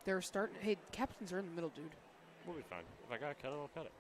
They're starting. Hey, captains are in the middle, dude. We'll be fine. If I got to cut it, I'll cut it.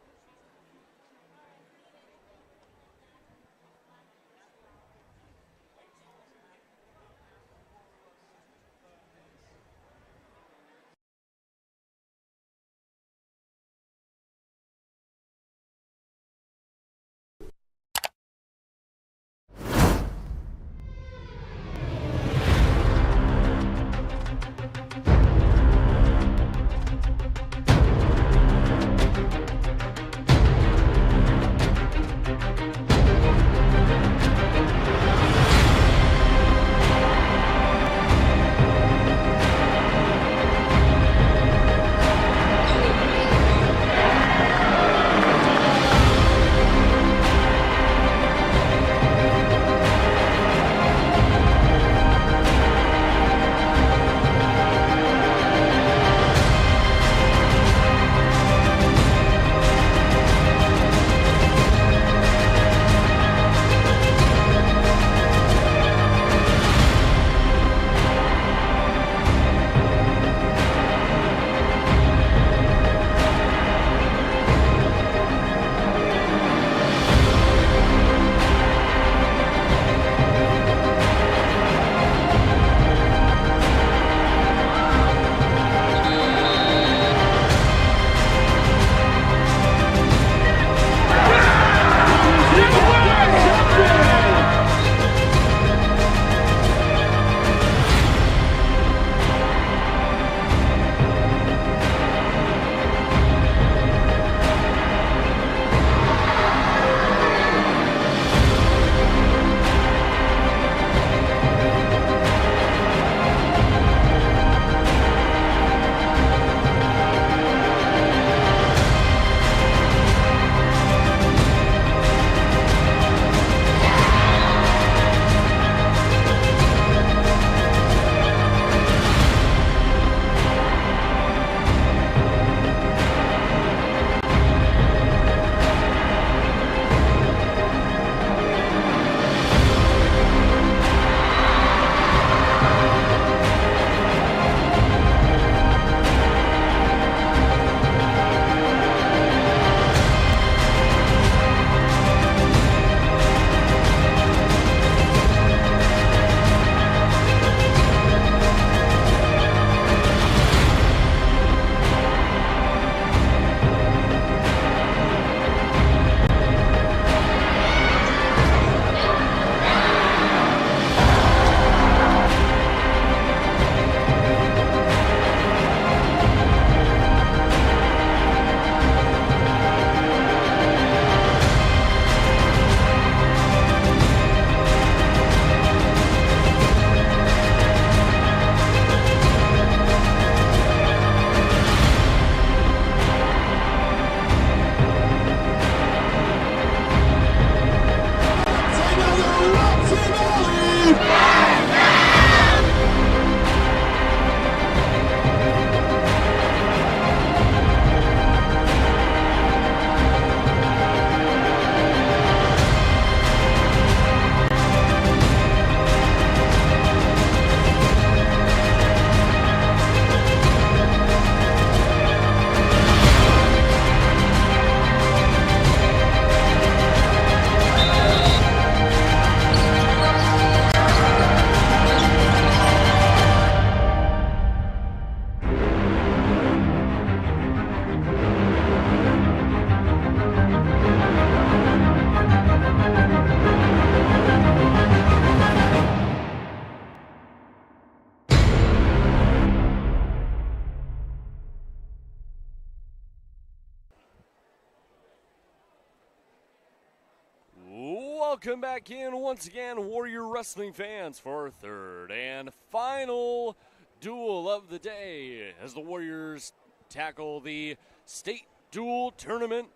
Welcome back in once again, Warrior Wrestling fans, for our third and final duel of the day as the Warriors tackle the state duel tournament,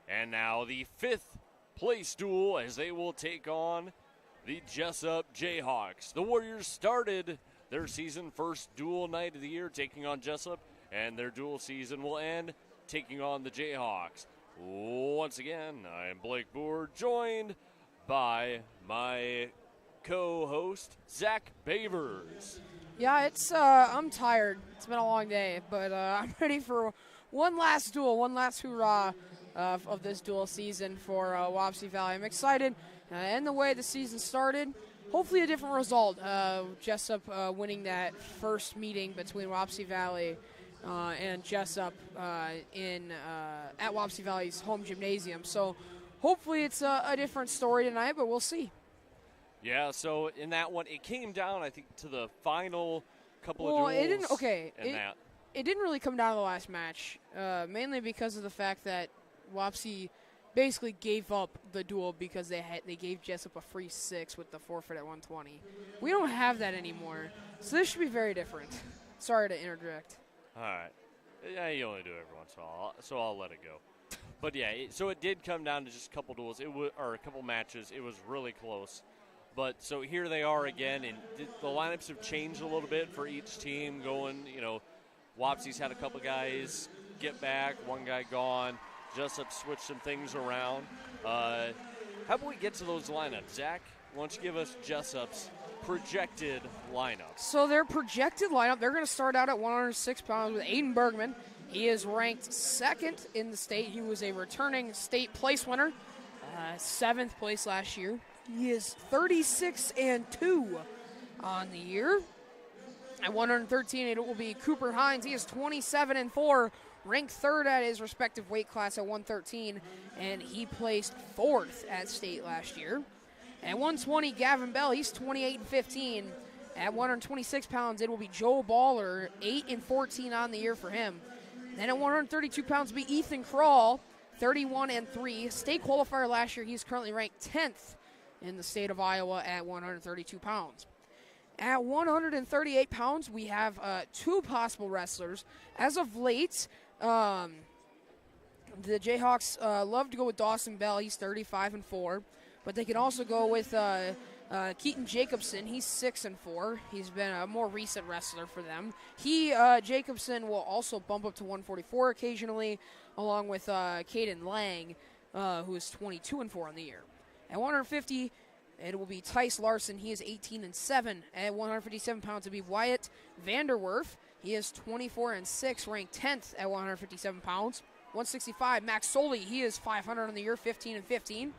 and now the fifth place duel as they will take on the Jesup Jayhawks. The Warriors started their season first duel night of the year taking on Jesup, and their duel season will end taking on the Jayhawks. Once again, I am Blake Boer, joined by my co-host, Zach Bavers. Yeah, I'm tired. It's been a long day, but I'm ready for one last duel, one last hurrah of this duel season for Wapsie Valley. I'm excited, and the way the season started, hopefully a different result. Jesup winning that first meeting between Wapsie Valley and Jesup at Wapsie Valley's home gymnasium. So hopefully it's a different story tonight, but we'll see. Yeah, so in that one, it came down, I think, to the final couple of duels. It didn't really come down to the last match, mainly because of the fact that Wapsie basically gave up the duel because they gave Jesup a free 6 with the forfeit at 120. We don't have that anymore, so this should be very different. Sorry to interject. All right. Yeah, you only do it every once in a while, so I'll let it go. But yeah, so it did come down to just a couple duels, or a couple matches. It was really close. But so here they are again, and the lineups have changed a little bit for each team going. Wapsie's had a couple guys get back, one guy gone. Jesup switched some things around. How about we get to those lineups? Zach, why don't you give us Jesup's projected lineup? So their projected lineup, they're going to start out at 106 pounds with Aiden Bergman. He is ranked second in the state. He was a returning state place winner, 7th place last year. He is 36-2 on the year. At 113, it will be Cooper Hines. He is 27-4, ranked third at his respective weight class at 113, and he placed 4th at state last year. At 120, Gavin Bell, he's 28-15. At 126 pounds, it will be Joe Baller, 8-14 on the year for him. Then at 132 pounds, will be Ethan Craw, 31-3. State qualifier last year, he's currently ranked 10th in the state of Iowa at 132 pounds. At 138 pounds, we have 2 possible wrestlers. As of late, the Jayhawks love to go with Dawson Bell. He's 35-4. But they can also go with Keaton Jacobson. He's 6-4. He's been a more recent wrestler for them. Jacobson will also bump up to 144 occasionally, along with Caden Lang, who is 22-4 on the year. At 150, it will be Tice Larson. He is 18-7. At 157 pounds, it will be Wyatt Vanderwerf. He is 24-6, ranked 10th at 157 pounds. 165, Max Soley. He is 500 on the year, 15-15.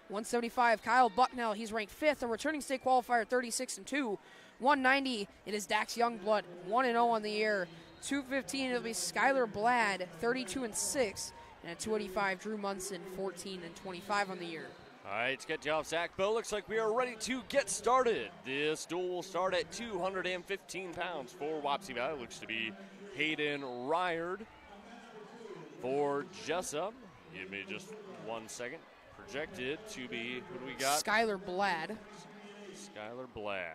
175, Kyle Bucknell. He's ranked 5th, a returning state qualifier, 36-2. 190, it is Dax Youngblood, 1-0 on the year. 215, it'll be Skylar Blad, 32-6. And at 285, Drew Munson, 14-25 on the year. All right, let's get you off, Zach. But it looks like we are ready to get started. This duel will start at 215 pounds for Wapsie Valley. Looks to be Hayden Ryard for Jesup. Give me just 1 second. Projected to be, who do we got? Skylar Blad. Skylar Blad.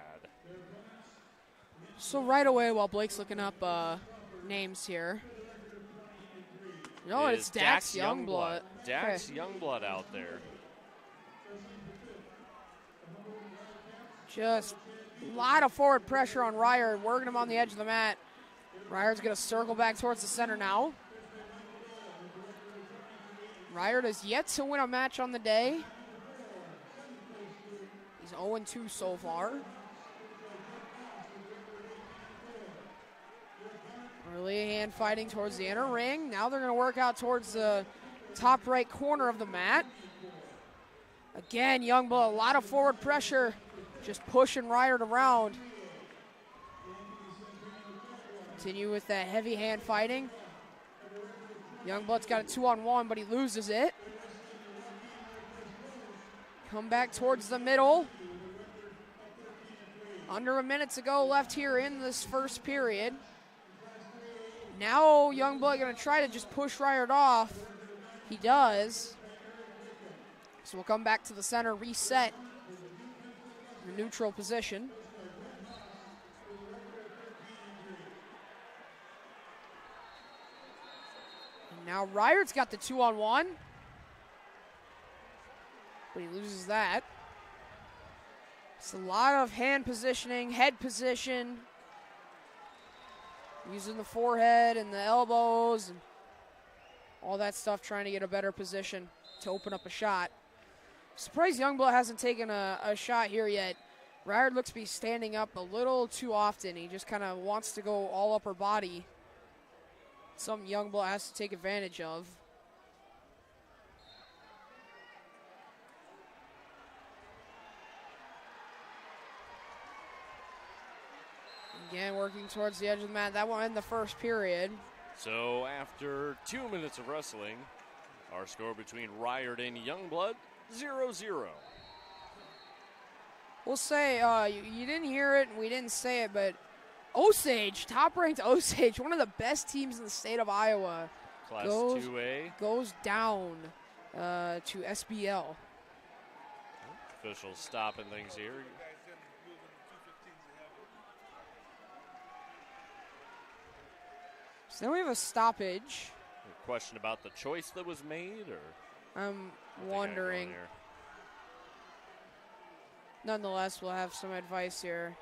So right away, while Blake's looking up names here. No, it's Dax Youngblood. Dax Youngblood out there. Just a lot of forward pressure on Ryard, working him on the edge of the mat. Ryard's going to circle back towards the center now. Ryard has yet to win a match on the day. He's 0-2 so far. Early hand fighting towards the inner ring. Now they're going to work out towards the top right corner of the mat. Again, Youngblood, a lot of forward pressure. Just pushing Ryard around. Continue with that heavy hand fighting. Youngblood's got a 2-on-1, but he loses it. Come back towards the middle. Under a minute to go left here in this first period. Now Youngblood going to try to just push Ryard off. He does. So we'll come back to the center, reset. Neutral position. And now Ryard's got the 2-on-1. But he loses that. It's a lot of hand positioning, head position. Using the forehead and the elbows and all that stuff, trying to get a better position to open up a shot. Surprised Youngblood hasn't taken a shot here yet. Ryard looks to be standing up a little too often. He just kind of wants to go all upper body. Something Youngblood has to take advantage of. Again, working towards the edge of the mat. That one in the first period. So after 2 minutes of wrestling, our score between Ryard and Youngblood, 0-0. We'll say, you didn't hear it and we didn't say it, but Osage, top-ranked Osage, one of the best teams in the state of Iowa, Class 2A. Goes down to SBL. Officials stopping things here. So then we have a stoppage. A question about the choice that was made, or? I'm wondering. Nonetheless, we'll have some advice here.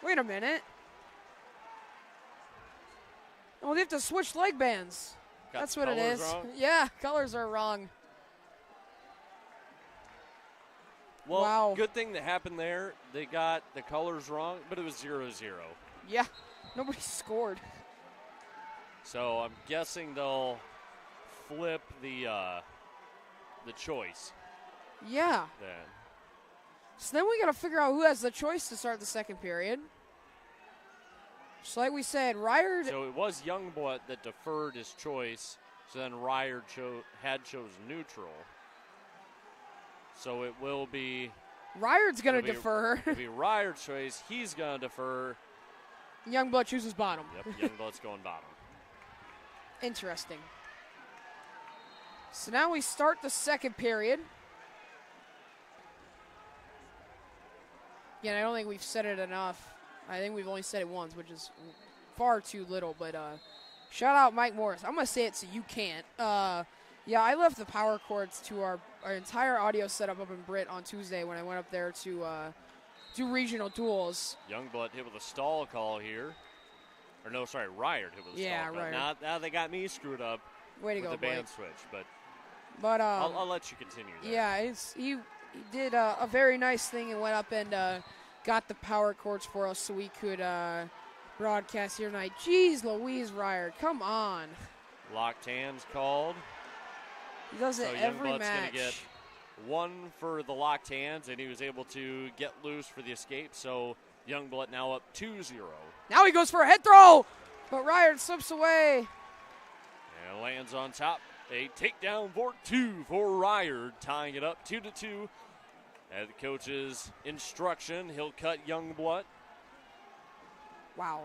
Wait a minute. Oh, they have to switch leg bands. That's what it is. Wrong? Yeah, colors are wrong. Well, wow. Good thing that happened there. They got the colors wrong, but it was 0-0. Yeah, nobody scored. So I'm guessing they'll flip the choice. Yeah. Then. So then we got to figure out who has the choice to start the second period. Just like we said, Ryard. So it was Youngblood that deferred his choice. So then Ryard had chosen neutral. So it will be. Ryard's going to defer. It'll be Ryard's choice. He's going to defer. Youngblood chooses bottom. Yep, Youngblood's going bottom. Interesting. So now we start the second period. Again, I don't think we've said it enough. I think we've only said it once, which is far too little. But shout out Mike Morris. I'm going to say it so you can't. Yeah, I left the power cords to our entire audio setup up in Britt on Tuesday when I went up there to do regional duels. Youngblood hit with a stall call here. Or no, sorry, Ryard hit with a stall call. Ryard. Now they got me screwed up with the band switch. But I'll let you continue there. Yeah, he did a very nice thing and went up and got the power cords for us so we could broadcast here tonight. Jeez Louise, Ryard, come on. Locked hands called. He does it every match. Going to get one for the locked hands, and he was able to get loose for the escape. So Youngblood now up 2-0. Now he goes for a head throw, but Ryard slips away. And lands on top. A takedown for 2 for Ryard, tying it up 2-2. At the coach's instruction, he'll cut Youngblood. Wow.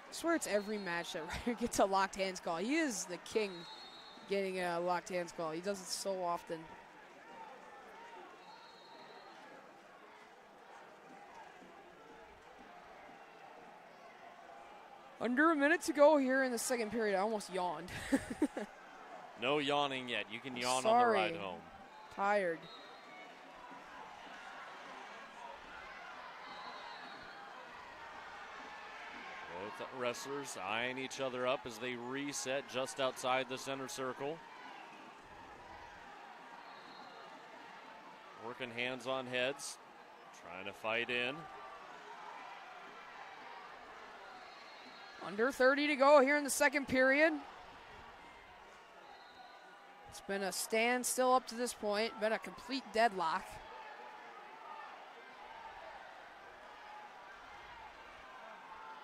I swear it's every match that Ryard gets a locked hands call. He is the king getting a locked hands call. He does it so often. Under a minute to go here in the second period. I almost yawned. No yawning yet. You can yawn Sorry. on the ride home. Tired. Both wrestlers eyeing each other up as they reset just outside the center circle. Working hands on heads. Trying to fight in. Under 30 to go here in the second period. It's been a standstill up to this point. Been a complete deadlock.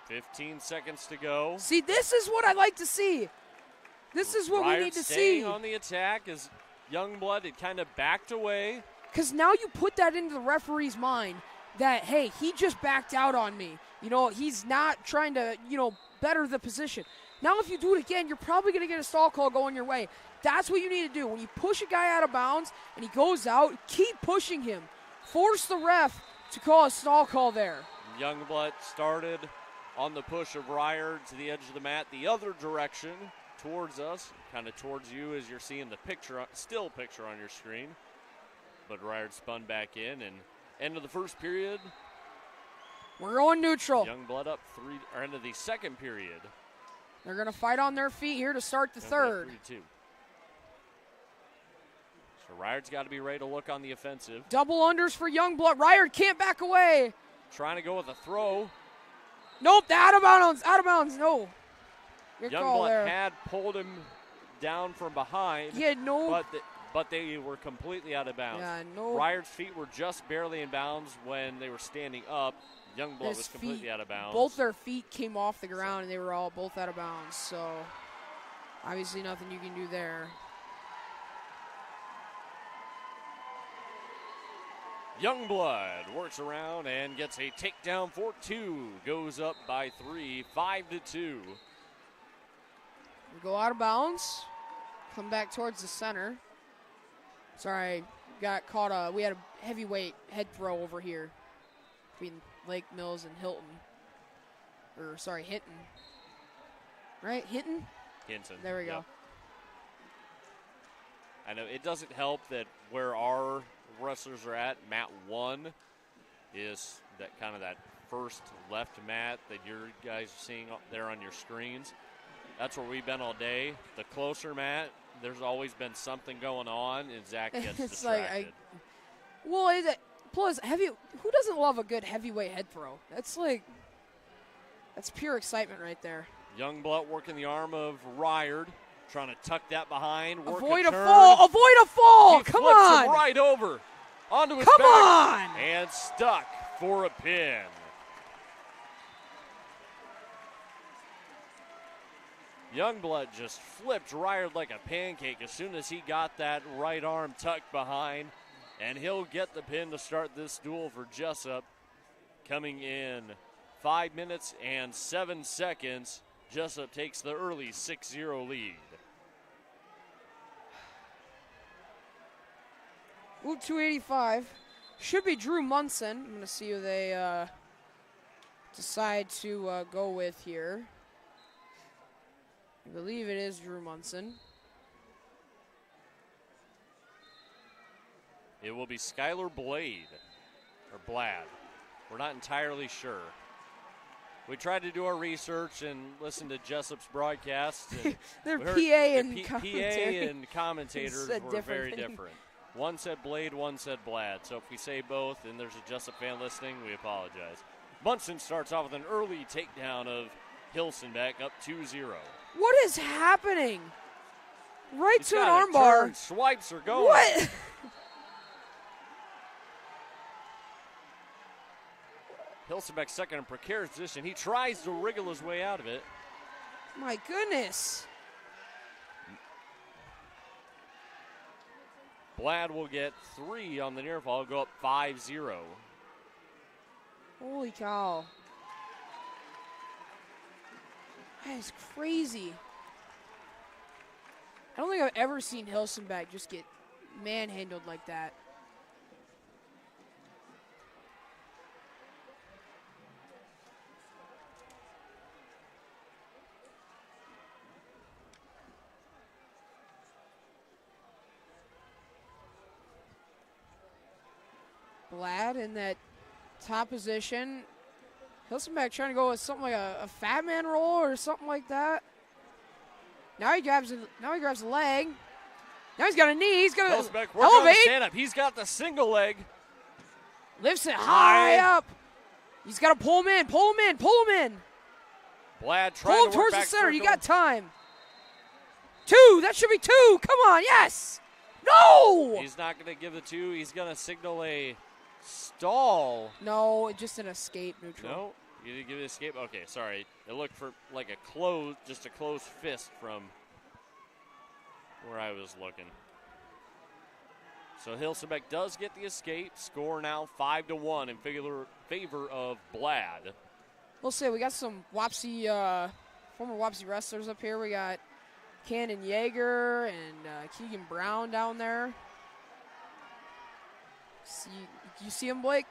$15 seconds to go. See, this is what I like to see. This is what we need to see. On the attack as Youngblood had kind of backed away. Because now you put that into the referee's mind that, hey, he just backed out on me. You know, he's not trying to, better the position. Now if you do it again, you're probably going to get a stall call going your way. That's what you need to do. When you push a guy out of bounds and he goes out, keep pushing him. Force the ref to call a stall call there. Youngblood started on the push of Ryard to the edge of the mat, the other direction towards us, kind of towards you as you're seeing the still picture on your screen. But Ryard spun back in, and end of the first period. We're going neutral. Youngblood up end of the second period. They're going to fight on their feet here to start the third. 3-2. So Ryard's got to be ready to look on the offensive. Double unders for Youngblood. Ryard can't back away. Trying to go with a throw. Nope, out of bounds. Out of bounds. No. Good call Youngblood there. had pulled him down from behind. He had no. But they were completely out of bounds. Yeah, no. Ryard's feet were just barely in bounds when they were standing up. Youngblood was completely out of bounds. Both their feet came off the ground, and they were all both out of bounds. So obviously nothing you can do there. Youngblood works around and gets a takedown for 2. Goes up by 3, 5-2. We go out of bounds. Come back towards the center. Sorry, got caught. We had a heavyweight head throw over here between Lake Mills and Hilton. Or, sorry, Hinton. Right? Hinton? Hinton. There we go. I know it doesn't help that where our wrestlers are at, mat 1 is that kind of that first left mat that your guys are seeing up there on your screens. That's where we've been all day. The closer mat, there's always been something going on, and Zach gets it's distracted. Plus, who doesn't love a good heavyweight head throw? That's pure excitement right there. Youngblood working the arm of Ryard, trying to tuck that behind. Avoid a fall. Avoid a fall. Come on. Him right over onto his back. Come on. And stuck for a pin. Youngblood just flipped Ryard like a pancake as soon as he got that right arm tucked behind. And he'll get the pin to start this duel for Jesup. Coming in 5 minutes and 7 seconds. Jesup takes the early 6-0 lead. Route 285 should be Drew Munson. I'm going to see who they decide to go with here. I believe it is Drew Munson. It will be Skylar Blade, or Blad. We're not entirely sure. We tried to do our research and listen to Jesup's broadcast. And their PA and commentators were very things. Different. One said Blade, one said Blad. So if we say both and there's a Jesup fan listening, we apologize. Munson starts off with an early takedown of Hilsenbeck, up 2-0. What is happening? Right He's to an armbar. Swipes are going. What? Hilsenbeck second in precarious position. He tries to wriggle his way out of it. My goodness. Blad will get 3 on the near fall, go up 5-0. Holy cow. That is crazy. I don't think I've ever seen Hilsenbeck just get manhandled like that. Blad in that top position. Hilsenbeck trying to go with something like a fat man roll or something like that. Now he grabs the leg. Now he's got a knee. He's going to elevate. Stand up. He's got the single leg. Lifts it high up. He's got to pull him in. Pull him in. Pull him in. Blad trying to work towards back the center. circle. You got time. 2. That should be 2. Come on. Yes. No. He's not going to give the 2. He's going to signal a stall. No, just an escape neutral. No, you didn't give it an escape? Okay, sorry. It looked for like just a closed fist from where I was looking. So Hilsenbeck does get the escape. Score now 5-1 in favor of Blad. We'll say we got some Wapsie, former Wapsie wrestlers up here. We got Cannon Yeager and Keegan Brown down there. You see him, Blake?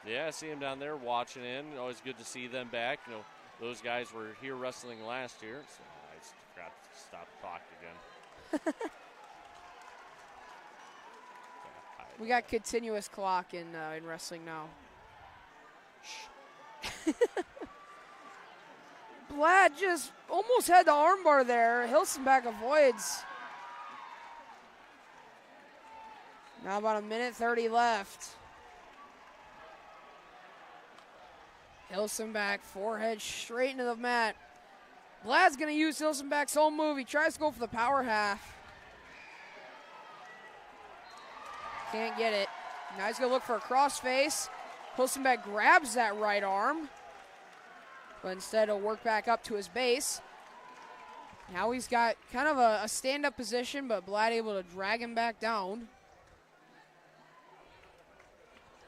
Yeah, I see him down there watching in. Always good to see them back. You know, those guys were here wrestling last year, so I just forgot to stop the clock again. We got continuous clock in wrestling now. Blad just almost had the armbar there. Hilsenbeck avoids. Now about a minute 30 left. Hilsenbach, forehead straight into the mat. Vlad's going to use Hilsenbach's own move. He tries to go for the power half. Can't get it. Now he's going to look for a crossface. Hilsenbach grabs that right arm, but instead he'll work back up to his base. Now he's got kind of a stand-up position, but Vlad able to drag him back down.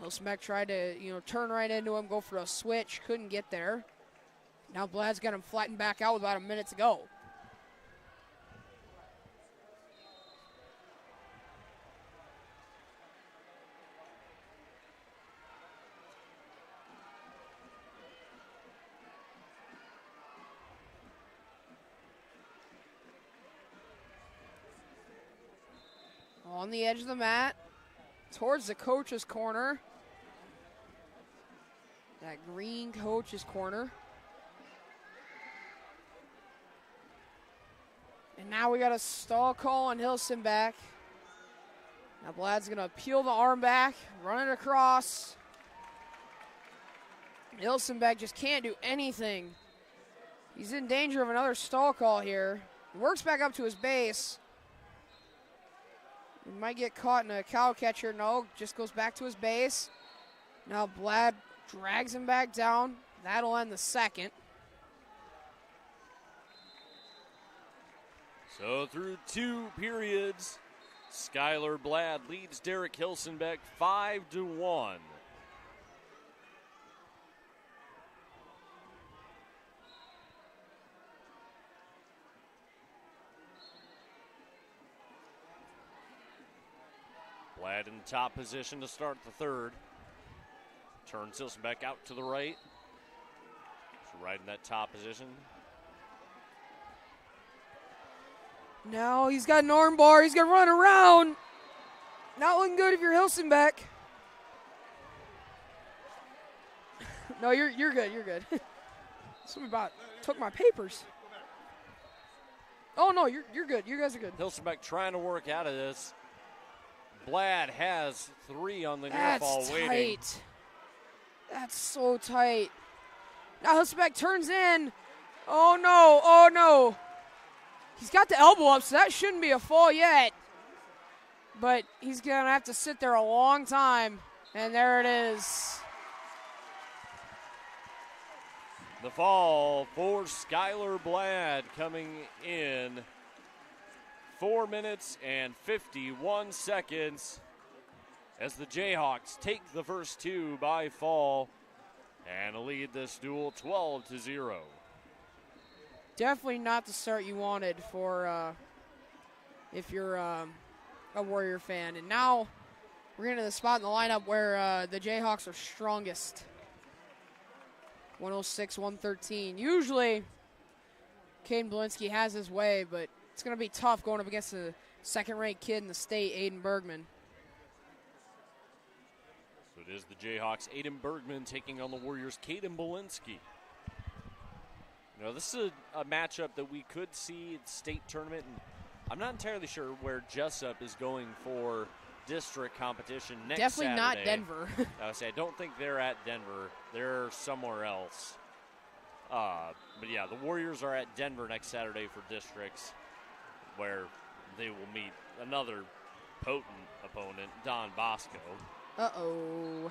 Hilsenbach tried to, turn right into him, go for a switch, couldn't get there. Now Vlad's got him flattened back out with about a minute to go. On the edge of the mat, towards the coach's corner. That green coach's corner. And now we got a stall call on Hilsenbach. Now Vlad's gonna peel the arm back, run it across. Hilsenbach just can't do anything. He's in danger of another stall call here. He works back up to his base. He might get caught in a cow catcher. No, just goes back to his base. Now Vlad drags him back down. That'll end the second. So through 2 periods, Skylar Vlad leads Derek Hilsenbach 5-1. Vlad in top position to start the third. Turns Hilsenbach out to the right. So right in that top position. Now he's got an arm bar. He's going to run around. Not looking good if you're Hilsenbach. No, you're good. You're good. Something about took my papers. Oh, no, you're good. You guys are good. Hilsenbach trying to work out of this. Vlad has 3 on the near fall waiting. That's tight. That's so tight. Now Hilsenbach turns in. Oh, no. Oh, no. He's got the elbow up, so that shouldn't be a fall yet. But he's going to have to sit there a long time. And there it is. The fall for Skylar Vlad coming in 4 minutes and 51 seconds as the Jayhawks take the first 2 by fall and lead this duel 12-0. Definitely not the start you wanted for if you're a Warrior fan. And now we're getting to the spot in the lineup where the Jayhawks are strongest. 106-113. Usually, Caden Belinsky has his way, but it's going to be tough going up against the second-ranked kid in the state, Aiden Bergman. So it is the Jayhawks' Aiden Bergman taking on the Warriors' Caden Belinsky. You know, this is a matchup that we could see at the state tournament, and I'm not entirely sure where Jesup is going for district competition next Definitely Saturday. not Denver. I don't think they're at Denver. They're somewhere else. But yeah, the Warriors are at Denver next Saturday for districts, where they will meet another potent opponent, Don Bosco. Uh-oh.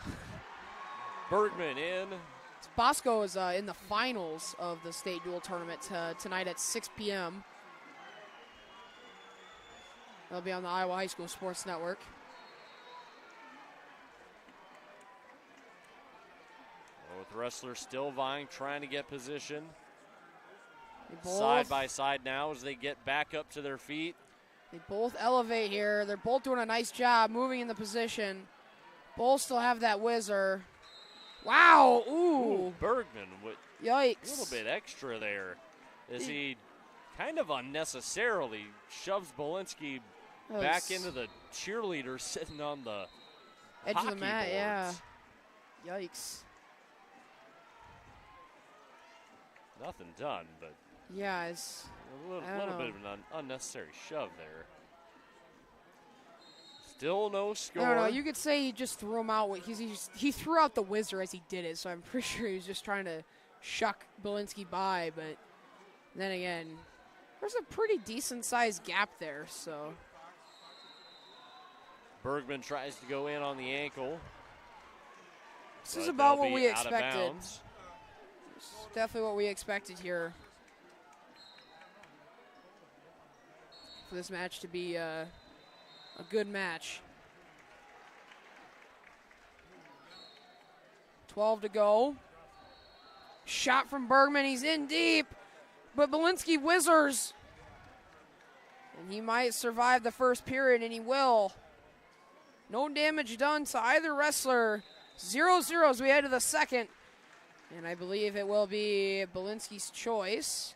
Bergman in. Bosco is in the finals of the state dual tournament tonight at 6 p.m. They'll be on the Iowa High School Sports Network. Both wrestlers still vying, trying to get position. Both, side by side now as they get back up to their feet. They both elevate here. They're both doing a nice job moving in the position. Both still have that whizzer. Wow, ooh. Bergman with yikes. A little bit extra there as he kind of unnecessarily shoves Belinsky back into the cheerleader sitting on the edge of the mat, boards. yeah. Yikes. Nothing done, but yeah, it's a little bit of an unnecessary shove there. Still no score. I don't know. You could say he just threw him out. He threw out the whizzer as he did it, so I'm pretty sure he was just trying to shuck Belinsky by. But then again, there's a pretty decent-sized gap there. So Bergman tries to go in on the ankle. This is about what we expected. Definitely what we expected here. For this match to be a good match. 12 to go. Shot from Bergman. He's in deep. But Belinsky whizzers. And he might survive the first period, and he will. No damage done to either wrestler. 0-0 as we head to the second. And I believe it will be Belinsky's choice.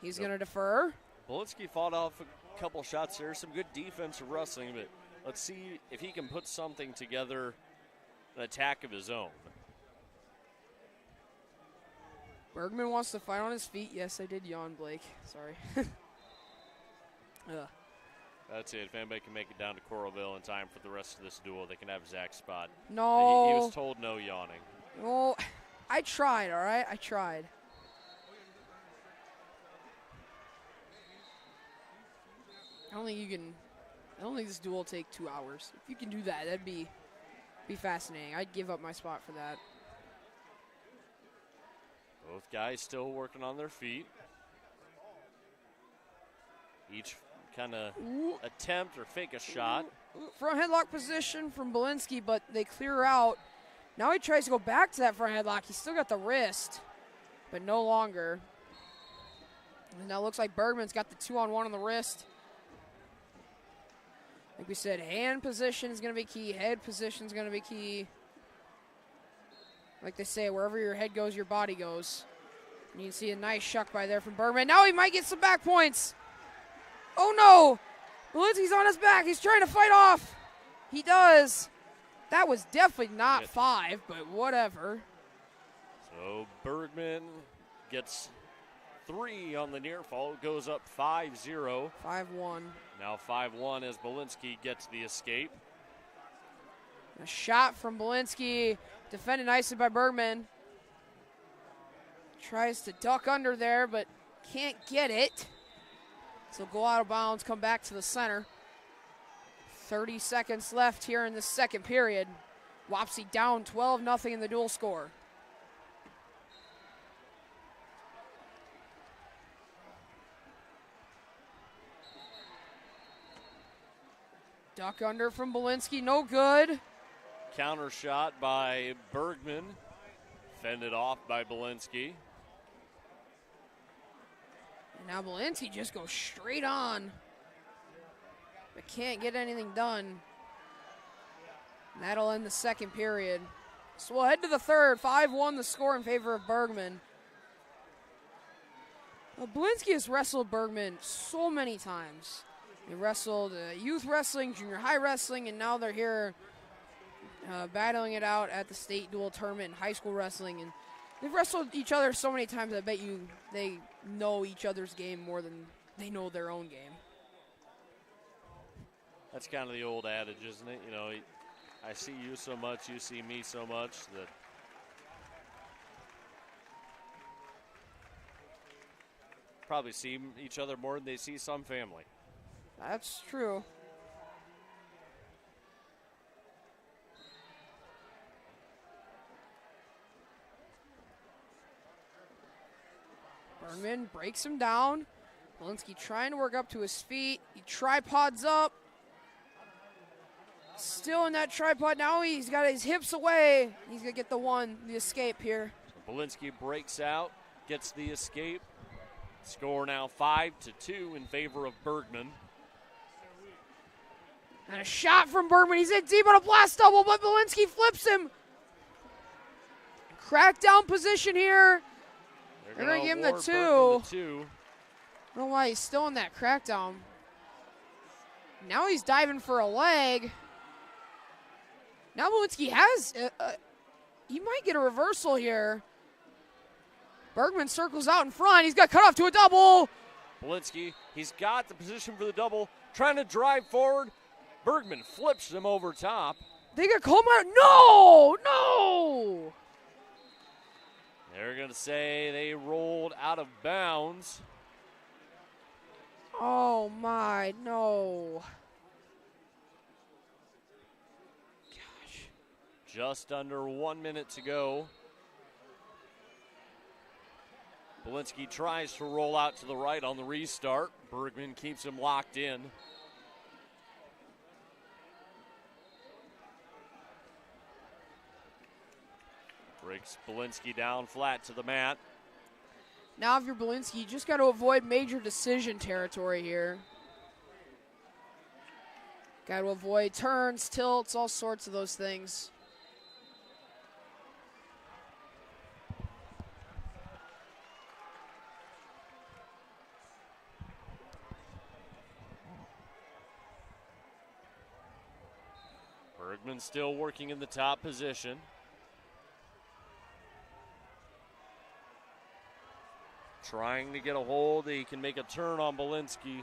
He's going to defer. Belinsky fought off a couple shots there. Some good defensive wrestling, but let's see if he can put something together, an attack of his own. Bergman wants to fight on his feet. Yes, I did yawn, Blake. Sorry. That's it. If anybody can make it down to Coralville in time for the rest of this duel, they can have Zach's spot. No. He was told no yawning. Well, I tried, all right? I tried. I don't think this duel will take 2 hours. If you can do that, that'd be fascinating. I'd give up my spot for that. Both guys still working on their feet. Each kind of attempt or fake a shot. Front headlock position from Belinsky, but they clear out. Now he tries to go back to that front headlock. He's still got the wrist, but no longer. And now it looks like Bergman's got the 2-on-1 on the wrist. Like we said, hand position is going to be key. Head position is going to be key. Like they say, wherever your head goes, your body goes. And you can see a nice shuck by there from Bergman. Now he might get some back points. Oh, no. Belinsky's on his back. He's trying to fight off. He does. That was definitely not 5, but whatever. So Bergman gets 3 on the near fall. Goes up 5-0. 5-1. Now 5-1 as Belinsky gets the escape. A shot from Belinsky. Defended nicely by Bergman. Tries to duck under there, but can't get it. So go out of bounds, come back to the center. 30 seconds left here in the second period. Wapsie down 12-0 in the dual score. Duck under from Belinsky, no good. Counter shot by Bergman. Fended off by Belinsky. And now Belinsky just goes straight on. But can't get anything done. And that'll end the second period. So we'll head to the third. 5-1 the score in favor of Bergman. Well, Belinsky has wrestled Bergman so many times. They wrestled youth wrestling, junior high wrestling, and now they're here battling it out at the state dual tournament in high school wrestling. And they've wrestled each other so many times, I bet you they know each other's game more than they know their own game. That's kind of the old adage, isn't it? You know, I see you so much, you see me so much that probably see each other more than they see some family. That's true. Bergman breaks him down. Belinsky trying to work up to his feet. He tripods up. Still in that tripod. Now he's got his hips away. He's going to get the escape here. So Belinsky breaks out, gets the escape. Score now 5-2 in favor of Bergman. And a shot from Bergman. He's in deep on a blast double, but Belinsky flips him. Crackdown position here. They're going to give him the 2. I don't know why he's still in that crackdown. Now he's diving for a leg. Now Belinsky has, he might get a reversal here. Bergman circles out in front. He's got cut off to a double. Belinsky, he's got the position for the double, trying to drive forward. Bergman flips him over top. They got Coleman. No, no. They're going to say they rolled out of bounds. Oh, my, no. Gosh. Just under 1 minute to go. Belinsky tries to roll out to the right on the restart. Bergman keeps him locked in. Breaks Belinsky down flat to the mat. Now if you're Belinsky, you just got to avoid major decision territory here. Got to avoid turns, tilts, all sorts of those things. Bergman still working in the top position. Trying to get a hold. He can make a turn on Belinsky.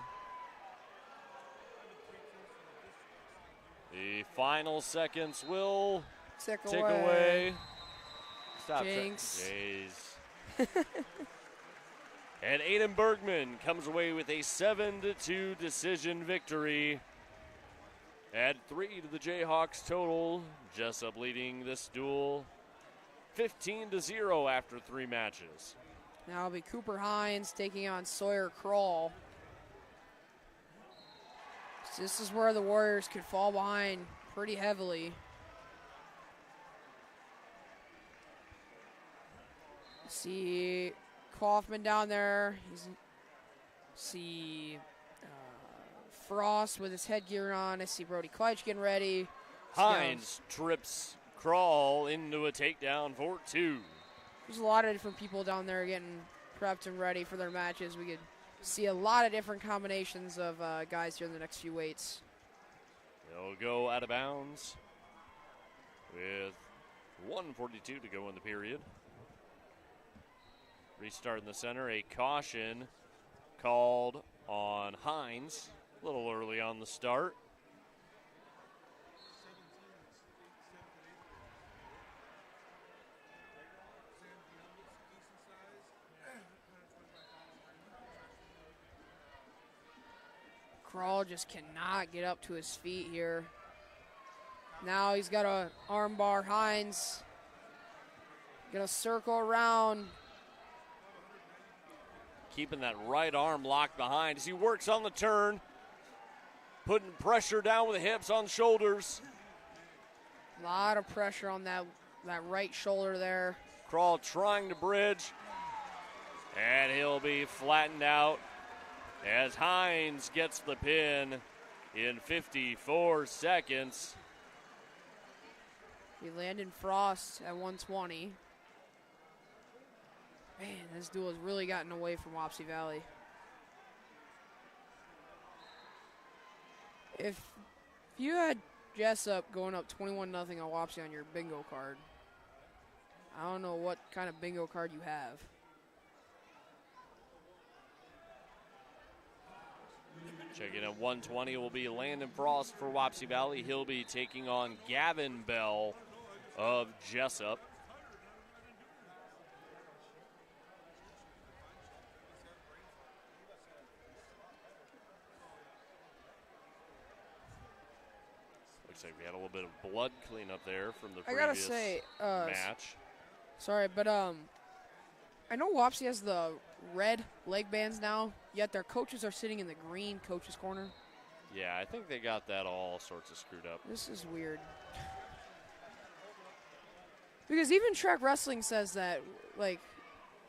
The final seconds will Tick away. Stop. Jinx. Jays. And Aiden Bergman comes away with a 7-2 decision victory. Add 3 to the Jayhawks total. Jesup leading this duel 15-0 after 3 matches. Now it'll be Cooper Hines taking on Sawyer Craw. So this is where the Warriors could fall behind pretty heavily. See Kaufman down there. See Frost with his headgear on. I see Brody Klisch getting ready. Hines trips Craw into a takedown for 2. There's a lot of different people down there getting prepped and ready for their matches. We could see a lot of different combinations of guys here in the next few weights. They'll go out of bounds with 1:42 to go in the period. Restart in the center. A caution called on Hines. A little early on the start. Craw just cannot get up to his feet here. Now he's got a arm bar Hines. Gonna circle around. Keeping that right arm locked behind as he works on the turn. Putting pressure down with the hips on shoulders. A lot of pressure on that right shoulder there. Craw trying to bridge. And he'll be flattened out as Hines gets the pin in 54 seconds. We land in Frost at 120. Man, this duel has really gotten away from Wapsie Valley. If you had Jesup going up 21-0 on Wapsie on your bingo card, I don't know what kind of bingo card you have. Checking at 120 will be Landon Frost for Wapsie Valley. He'll be taking on Gavin Bell of Jesup. Looks like we had a little bit of blood cleanup there from the previous match. Sorry, but I know Wapsie has the red leg bands now, yet their coaches are sitting in the green coaches corner. Yeah, I think they got that all sorts of screwed up. This is weird. Because even track wrestling says that, like,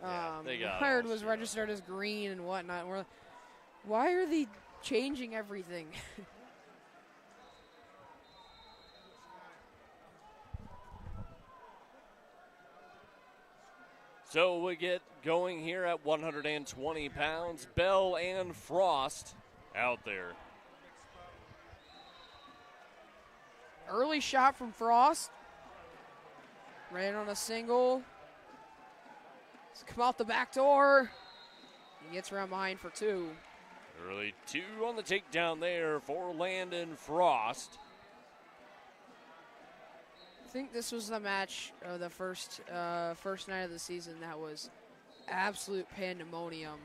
Hired was registered as green and whatnot. We're like, why are they changing everything? So we get going here at 120 pounds. Bell and Frost out there. Early shot from Frost. Ran on a single. Come out the back door. He gets around behind for 2. Early 2 on the takedown there for Landon Frost. I think this was the match, the first night of the season that was absolute pandemonium,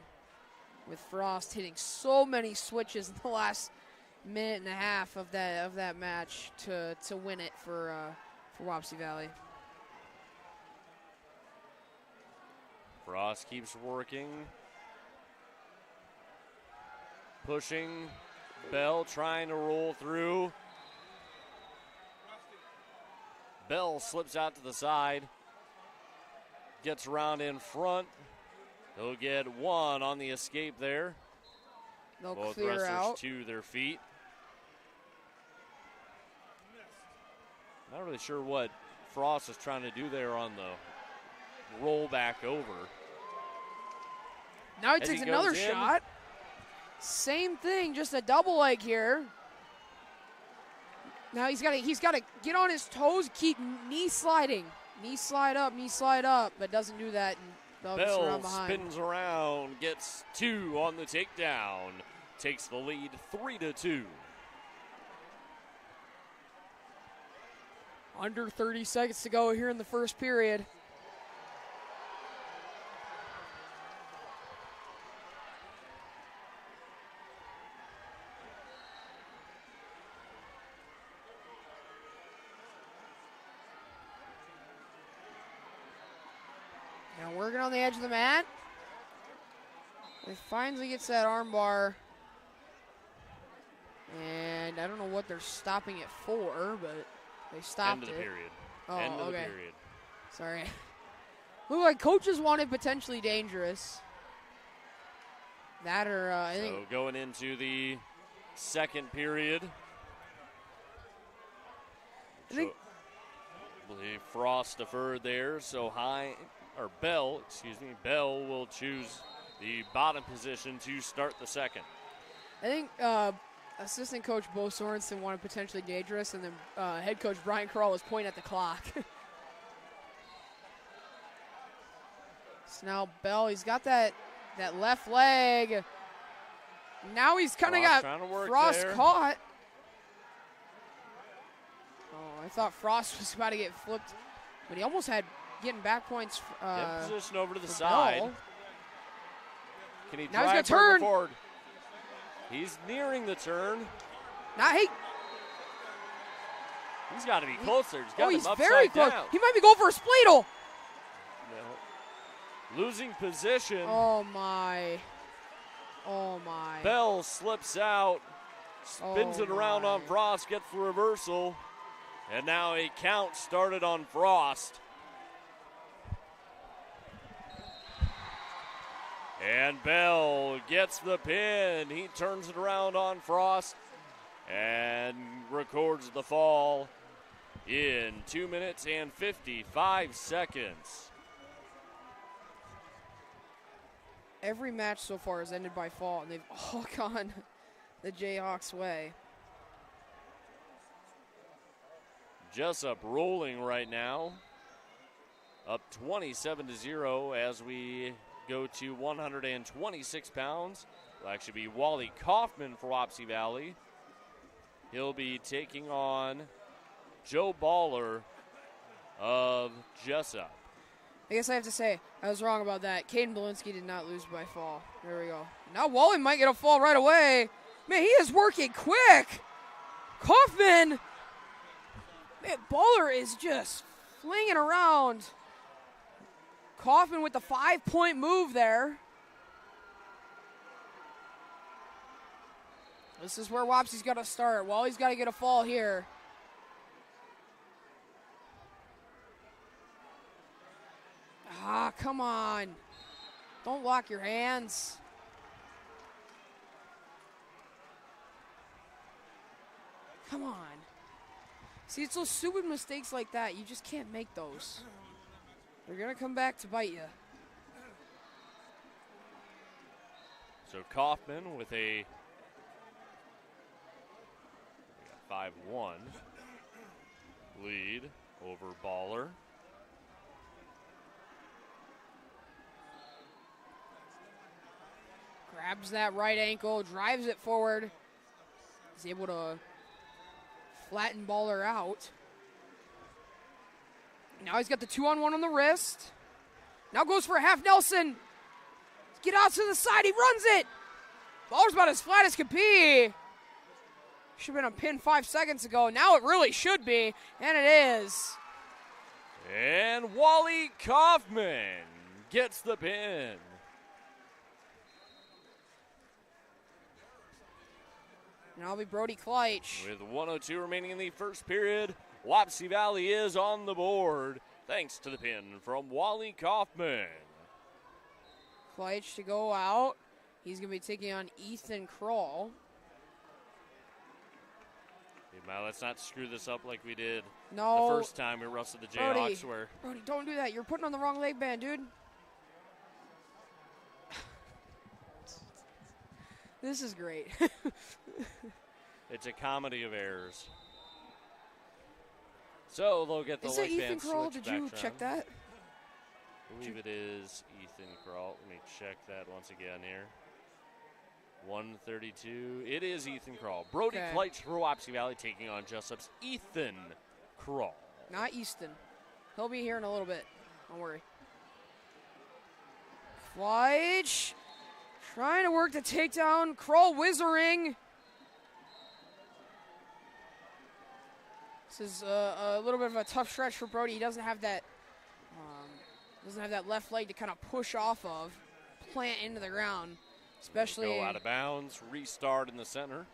with Frost hitting so many switches in the last minute and a half of that match to win it for Wapsie Valley. Frost keeps working, pushing. Bell trying to roll through. Bell slips out to the side, gets around in front. He'll get one on the escape there. They'll Both clear wrestlers out to their feet. Not really sure what Frost is trying to do there on the roll back over. Now he takes another shot. Same thing, just a double leg here. Now he's got to get on his toes, keep knee sliding. Knee slide up, but doesn't do that. And Bell spins around, gets 2 on the takedown, takes the lead 3-2. Under 30 seconds to go here in the first period. Now working on the edge of the mat. He finally gets that arm bar. And I don't know what they're stopping it for, but they stopped it. End of the period. Oh, End of okay. the period. Sorry. Look like coaches wanted potentially dangerous. That or I think. So going into the second period. I think Frost deferred there, so Bell will choose the bottom position to start the second. I think assistant coach Bo Sorensen wanted potentially dangerous, and then head coach Brian Craw was pointing at the clock. So now Bell, he's got that left leg. Now he's kind of got Frost there. Caught. Oh, I thought Frost was about to get flipped, but he almost had getting back points. Get position over to the side. Bell. Can he now he's drive gonna turn forward? He's nearing the turn. Now He's got to be closer. He's got him he's upside very close. down. He might be going for a spleetle. No. Losing position. Oh my. Bell slips out, spins it around on Frost, gets the reversal, and now a count started on Frost. And Bell gets the pin. He turns it around on Frost and records the fall in 2 minutes and 55 seconds. Every match so far has ended by fall, and they've all gone the Jayhawks' way. Jesup rolling right now, up 27-0 as we go to 126 pounds. It'll actually be Wally Kaufman for Wapsie Valley. He'll be taking on Joe Baller of Jesup. I guess I have to say, I was wrong about that. Caden Belinsky did not lose by fall. There we go. Now Wally might get a fall right away. Man, he is working quick. Kaufman. Man, Baller is just flinging around. Kaufman with the 5-point move there. This is where Wapsie's got to start. Wally's got to get a fall here. Ah, come on. Don't lock your hands. Come on. See, it's those stupid mistakes like that. You just can't make those. They're going to come back to bite you. So Kaufman with a 5-1 lead over Baller. grabs that right ankle, drives it forward. He's able to flatten Baller out. Now he's got the 2-on-1 on the wrist. Now goes for a half Nelson. Get out to the side, he runs it. Baller's about as flat as could be. Should have been a pin 5 seconds ago. Now it really should be, and it is. And Wally Kaufman gets the pin. Now it'll be Brody Klisch. With 1:02 remaining in the first period, Wapsie Valley is on the board thanks to the pin from Wally Kaufman. Klisch to go out. He's going to be taking on Ethan Craw. Now let's not screw this up like we did No. the first time we wrestled the Jayhawks. Brody, don't do that. You're putting on the wrong leg band, dude. This is great. It's a comedy of errors. So they'll get the Is it leg Ethan band Craw? switched Did you back check around. that? I believe it is Ethan Craw. Let me check that once again here. 132. It is Ethan Craw. Brody Okay. Klisch for Wapsie Valley taking on Jesup's Ethan Craw. Not Easton. He'll be here in a little bit. Don't worry. Klisch trying to work the takedown. Crawl whizzering. This is a little bit of a tough stretch for Brody. He doesn't have that left leg to kind of push off of, plant into the ground, especially Go out of bounds, restart in the center.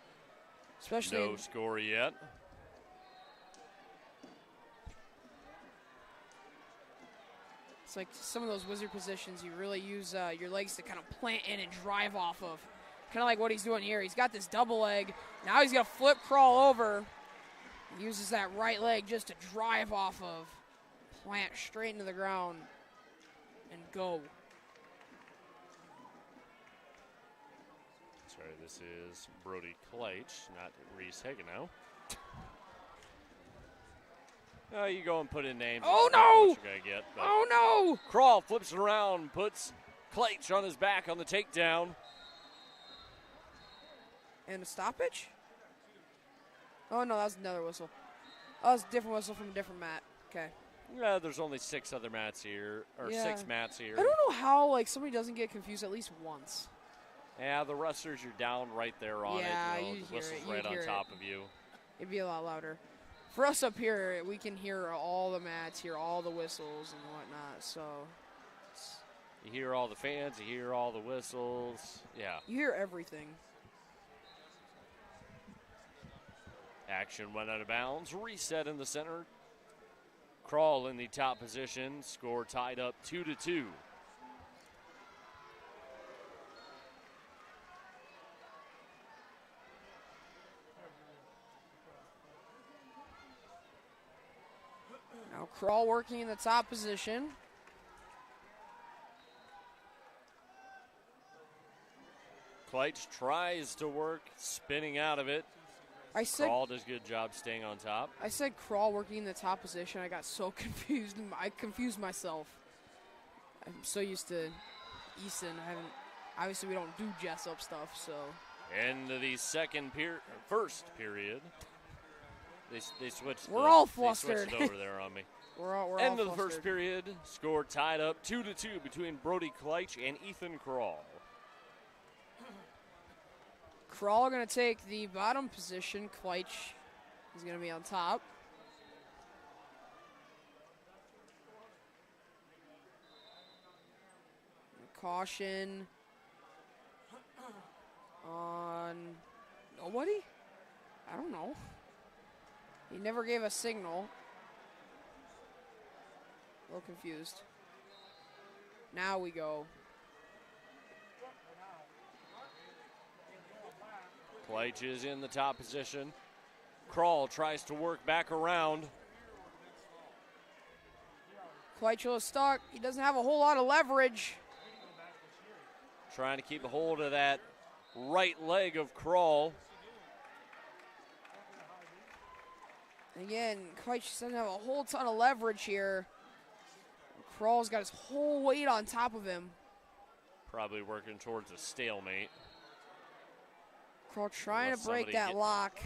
Especially no score yet. It's like some of those wizard positions, you really use your legs to kind of plant in and drive off of. Kind of like what he's doing here. He's got this double leg. Now he's going to flip crawl over. He uses that right leg just to drive off of. Plant straight into the ground and go. Sorry, this is Brody Klisch, not Reese Hagenow. You go and put in names. Oh, no! What you're gonna get, Oh, no! Craw flips it around, puts Klisch on his back on the takedown. And a stoppage? Oh, no, that was another whistle. Oh, that was a different whistle from a different mat. Okay. Yeah, there's only 6 other mats here, or Yeah. 6 mats here. I don't know how somebody doesn't get confused at least once. Yeah, the wrestlers, you're down right there on Yeah, it. you The hear whistle's it, you right on hear top of you. It'd be a lot louder. For us up here, we can hear all the mats, hear all the whistles and whatnot, so. You hear all the fans, you hear all the whistles. Yeah. You hear everything. Action went out of bounds. Reset in the center. Crawl in the top position. Score tied up 2-2. Now Crawl working in the top position. Klisch tries to work, spinning out of it. Crawl does a good job staying on top. I said Crawl working in the top position. I got so confused. I confused myself. I'm so used to Easton. Obviously, we don't do Jesup stuff, so. End of the first period. They switched. We're all flustered. They switched over there on me. We're all End of the flustered. first period. Score tied up 2-2 between Brody Klisch and Ethan Crawl. Crawl going to take the bottom position. Klisch is going to be on top. Caution on nobody? I don't know. He never gave a signal. A little confused. Now we go. Klisch is in the top position. Crawl tries to work back around. Klisch is stuck. He doesn't have a whole lot of leverage. Trying to keep a hold of that right leg of Crawl. Again, Klisch doesn't have a whole ton of leverage here. Crawl's got his whole weight on top of him. Probably working towards a stalemate. Craw trying to break that lock.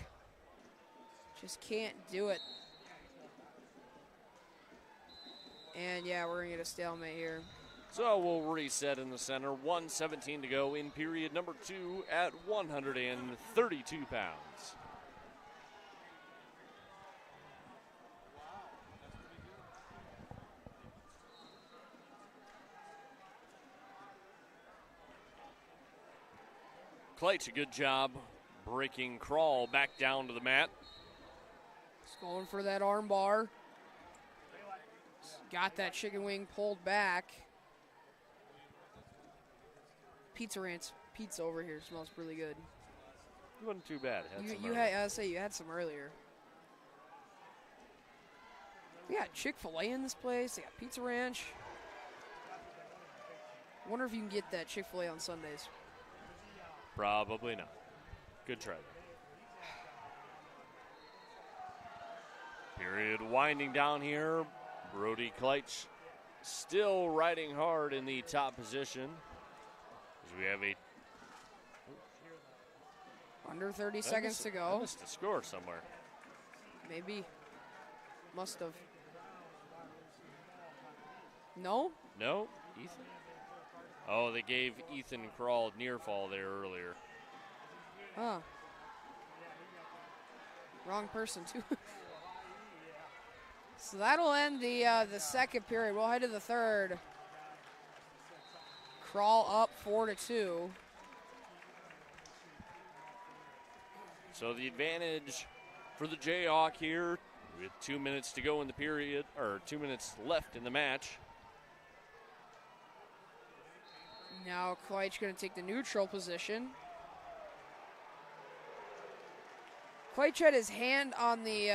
Just can't do it. And yeah, we're going to get a stalemate here. So we'll reset in the center. 1:17 to go in period number 2 at 132 pounds. Klisch, a good job breaking Craw back down to the mat. He's going for that arm bar. Got that chicken wing pulled back. Pizza Ranch pizza over here smells really good. It wasn't too bad. You had some earlier. We got Chick-fil-A in this place. They got Pizza Ranch. Wonder if you can get that Chick-fil-A on Sundays. Probably not. Good try. Period winding down here. Brody Klisch still riding hard in the top position. As we have under 30 seconds to go. I missed a score somewhere. Maybe. Must have. No? No? Ethan? Oh, they gave Ethan Craw near fall there earlier. Huh. Wrong person, too. So that'll end the second period. We'll head to the third. Craw up 4-2. So the advantage for the Jayhawk here with 2 minutes to go in the period, or 2 minutes left in the match. Now Klisch going to take the neutral position. Klisch had his hand on the,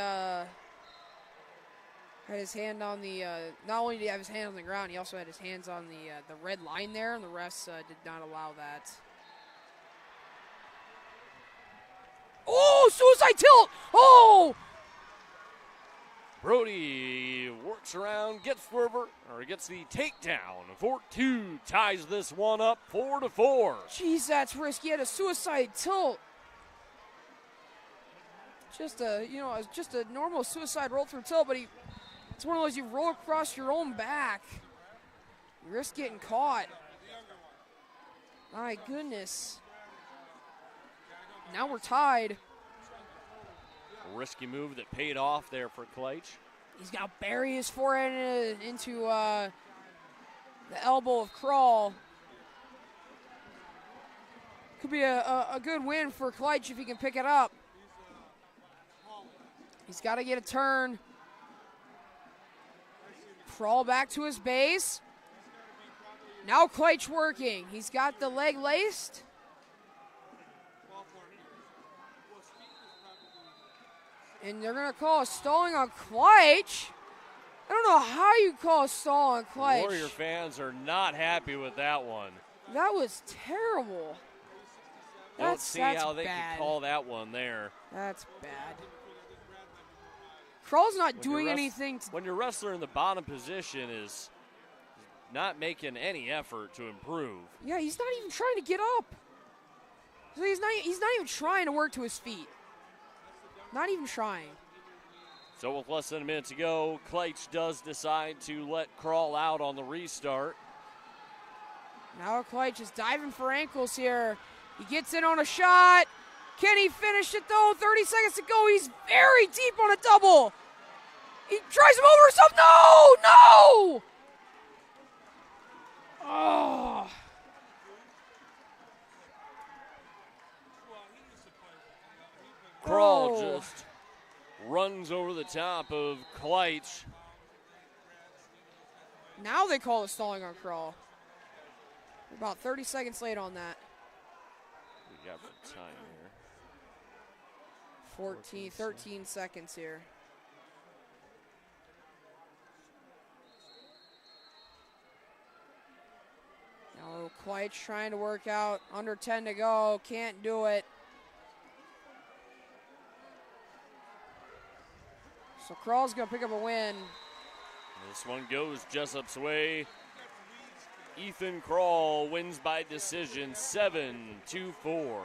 not only did he have his hand on the ground, he also had his hands on the red line there, and the refs did not allow that. Oh, suicide tilt! Oh! Brody works around, gets the takedown. 4-2 ties this one up 4-4. Jeez, that's risky. He had a suicide tilt. Just a normal suicide roll through tilt, but it's one of those you roll across your own back. You risk getting caught. My goodness. Now we're tied. A risky move that paid off there for Klisch. He's got to bury his forehand into the elbow of Craw. Could be a good win for Klisch if he can pick it up. He's got to get a turn. Craw back to his base. Now Klisch working. He's got the leg laced. And they're going to call a stalling on Klisch. I don't know how you call a stall on Klisch. Warrior fans are not happy with that one. That was terrible. Don't see how they can call that one there. That's bad. Craw's not doing anything. When your wrestler in the bottom position is not making any effort to improve. Yeah, he's not even trying to get up. So he's not even trying to work to his feet. Not even trying. So with less than a minute to go, Klisch does decide to let Craw out on the restart. Now Klisch is diving for ankles here. He gets in on a shot. Can he finish it though? 30 seconds to go. He's very deep on a double. He tries him over himself. No! Oh. Craw just runs over the top of Klisch. Now they call it stalling on Craw. About 30 seconds late on that. We got the time here. 13 seconds here. Now Klisch trying to work out. Under 10 to go. Can't do it. So Craw's going to pick up a win. This one goes Jesup's way. Ethan Craw wins by decision 7-4.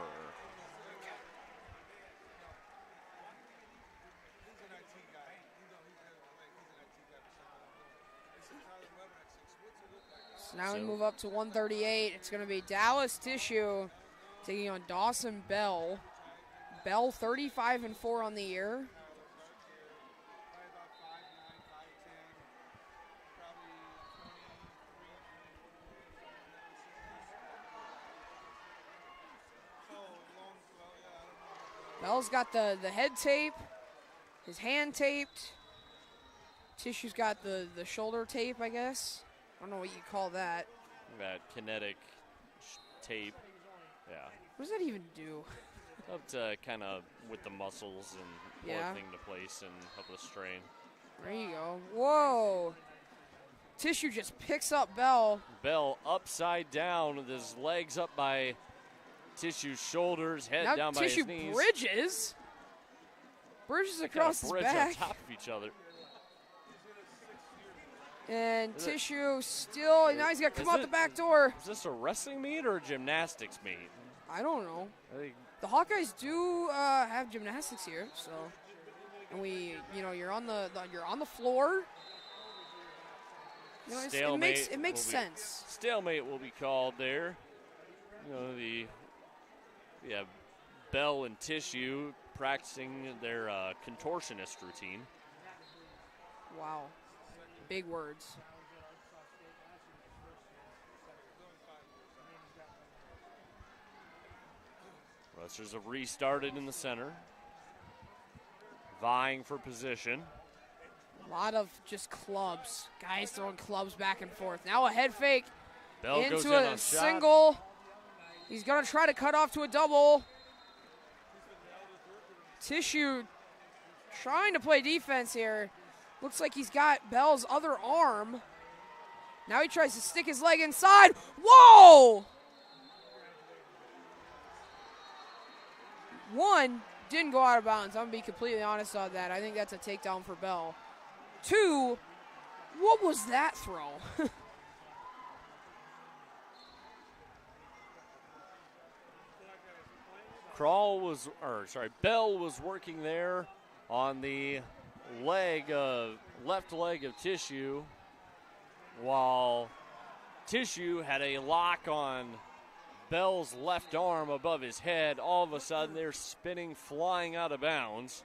So now we move up to 138. It's going to be Dallas Tissue taking on Dawson Bell. Bell 35-4 on the year. Bell's got the head tape, his hand taped. Tissue's got the shoulder tape, I guess. I don't know what you call that. That kinetic tape. Yeah. What does that even do? Up to kind of with the muscles and hold thing to place and help with the strain. There you go. Whoa. Tissue just picks up Bell. Bell upside down with his legs up by Tissue's shoulders, head now down by his Tissue knees. bridges across his bridge back. on top of each other. And Tissue still, now he's got to come out the back door. Is this a wrestling meet or a gymnastics meet? I don't know. I think the Hawkeyes do have gymnastics here, so, and you're on the floor. You know, stalemate it makes sense. Stalemate will be called there. You know, Bell and Tissue practicing their contortionist routine. Wow. Big words. Wrestlers have restarted in the center, vying for position. A lot of just clubs. Guys throwing clubs back and forth. Now a head fake Bell into goes in a on single. Shot. He's going to try to cut off to a double. Tissue trying to play defense here. Looks like he's got Bell's other arm. Now he tries to stick his leg inside. Whoa! One, didn't go out of bounds. I'm going to be completely honest on that. I think that's a takedown for Bell. Two, what was that throw? Bell was working there on the left leg of Tissue, while Tissue had a lock on Bell's left arm above his head. All of a sudden, they're spinning, flying out of bounds.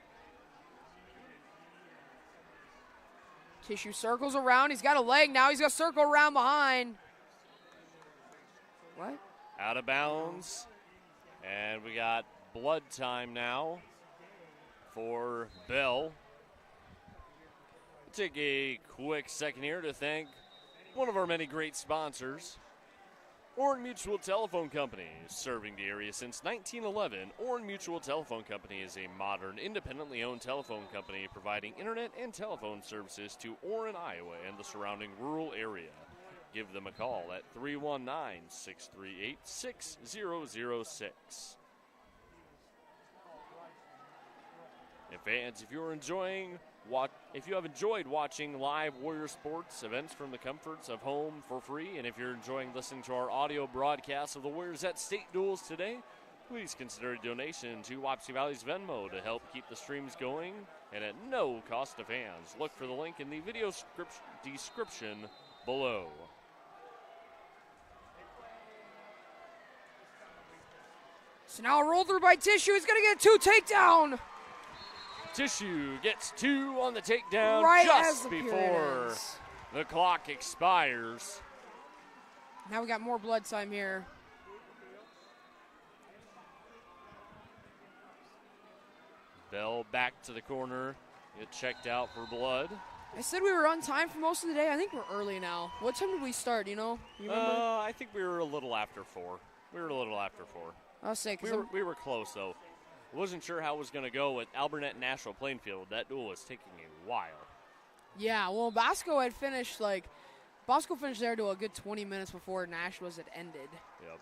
Tissue circles around. He's got a leg now. He's got to circle around behind. What? Out of bounds. And we got blood time now for Bell. Take a quick second here to thank one of our many great sponsors, Oran Mutual Telephone Company, serving the area since 1911. Oran Mutual Telephone Company is a modern, independently owned telephone company providing internet and telephone services to Oran, Iowa, and the surrounding rural area. Give them a call at 319-638-6006. And fans, if you have enjoyed watching live Warrior sports events from the comforts of home for free, and if you're enjoying listening to our audio broadcast of the Warriors at state duels today, please consider a donation to Wapsie Valley's Venmo to help keep the streams going and at no cost to fans. Look for the link in the video description below. So now a roll through by Tissue. He's going to get a 2 takedown. Tissue gets 2 on the takedown right just before the clock expires. Now we got more blood time here. Bell back to the corner. Get checked out for blood. I said we were on time for most of the day. I think we're early now. What time did we start, you know? You remember? I think we were a little after 4. I'll say, we were close, though. I wasn't sure how it was going to go with Alburnett and Nashville Plainfield. That duel was taking a while. Yeah, well, Bosco finished there to a good 20 minutes before Nashville's had ended. Yep.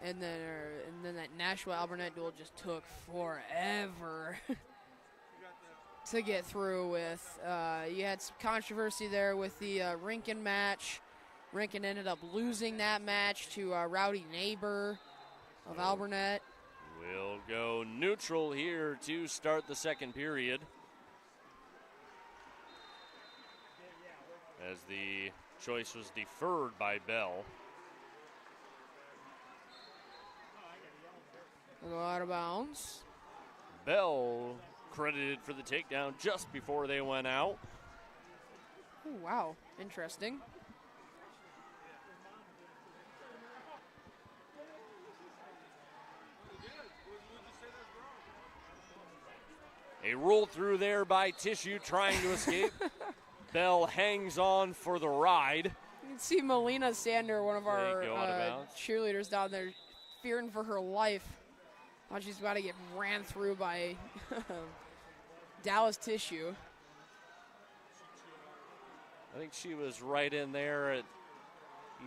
And then that Nashville-Alburnett duel just took forever to get through with. You had some controversy there with the Rinkin match. Rinkin ended up losing that match to Rowdy Neighbor of Alburnett. We'll go neutral here to start the second period. as the choice was deferred by Bell. Go out of bounds. Bell credited for the takedown just before they went out. Oh, wow. Interesting. A roll through there by Tissue trying to escape. Bell hangs on for the ride. You can see Melina Sander, one of our cheerleaders down there, fearing for her life. Now she's about to get ran through by Dallas Tissue. I think she was right in there at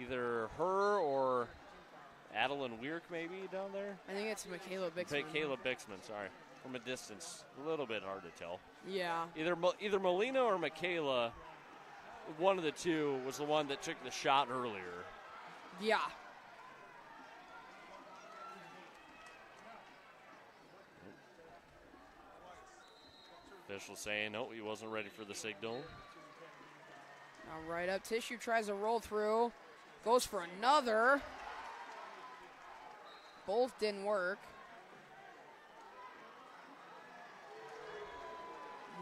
either her or Adeline Weirk maybe down there. I think it's Michaela Bixman. Michaela Bixman, sorry. From a distance, a little bit hard to tell. Yeah. Either Melina or Michaela, one of the two was the one that took the shot earlier. Yeah. Official saying, no, he wasn't ready for the signal. Now right up, Tissue tries to roll through, goes for another. Both didn't work.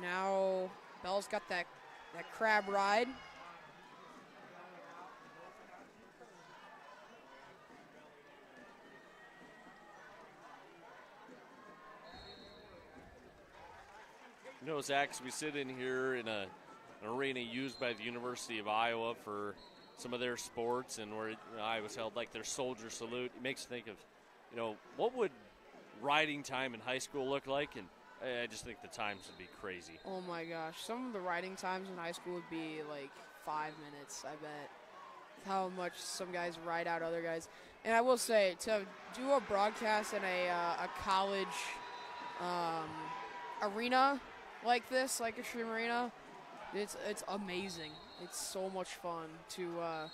Now Bell's got that crab ride. You know, Zach, as we sit in here in an arena used by the University of Iowa for some of their sports and where Iowa's held like their soldier salute, it makes you think of, what would riding time in high school look like? And I just think the times would be crazy. Oh my gosh, some of the riding times in high school would be like 5 minutes, I bet. How much some guys ride out other guys. And I will say, to do a broadcast in a college arena like this, like Extreme Arena, it's amazing. It's so much fun to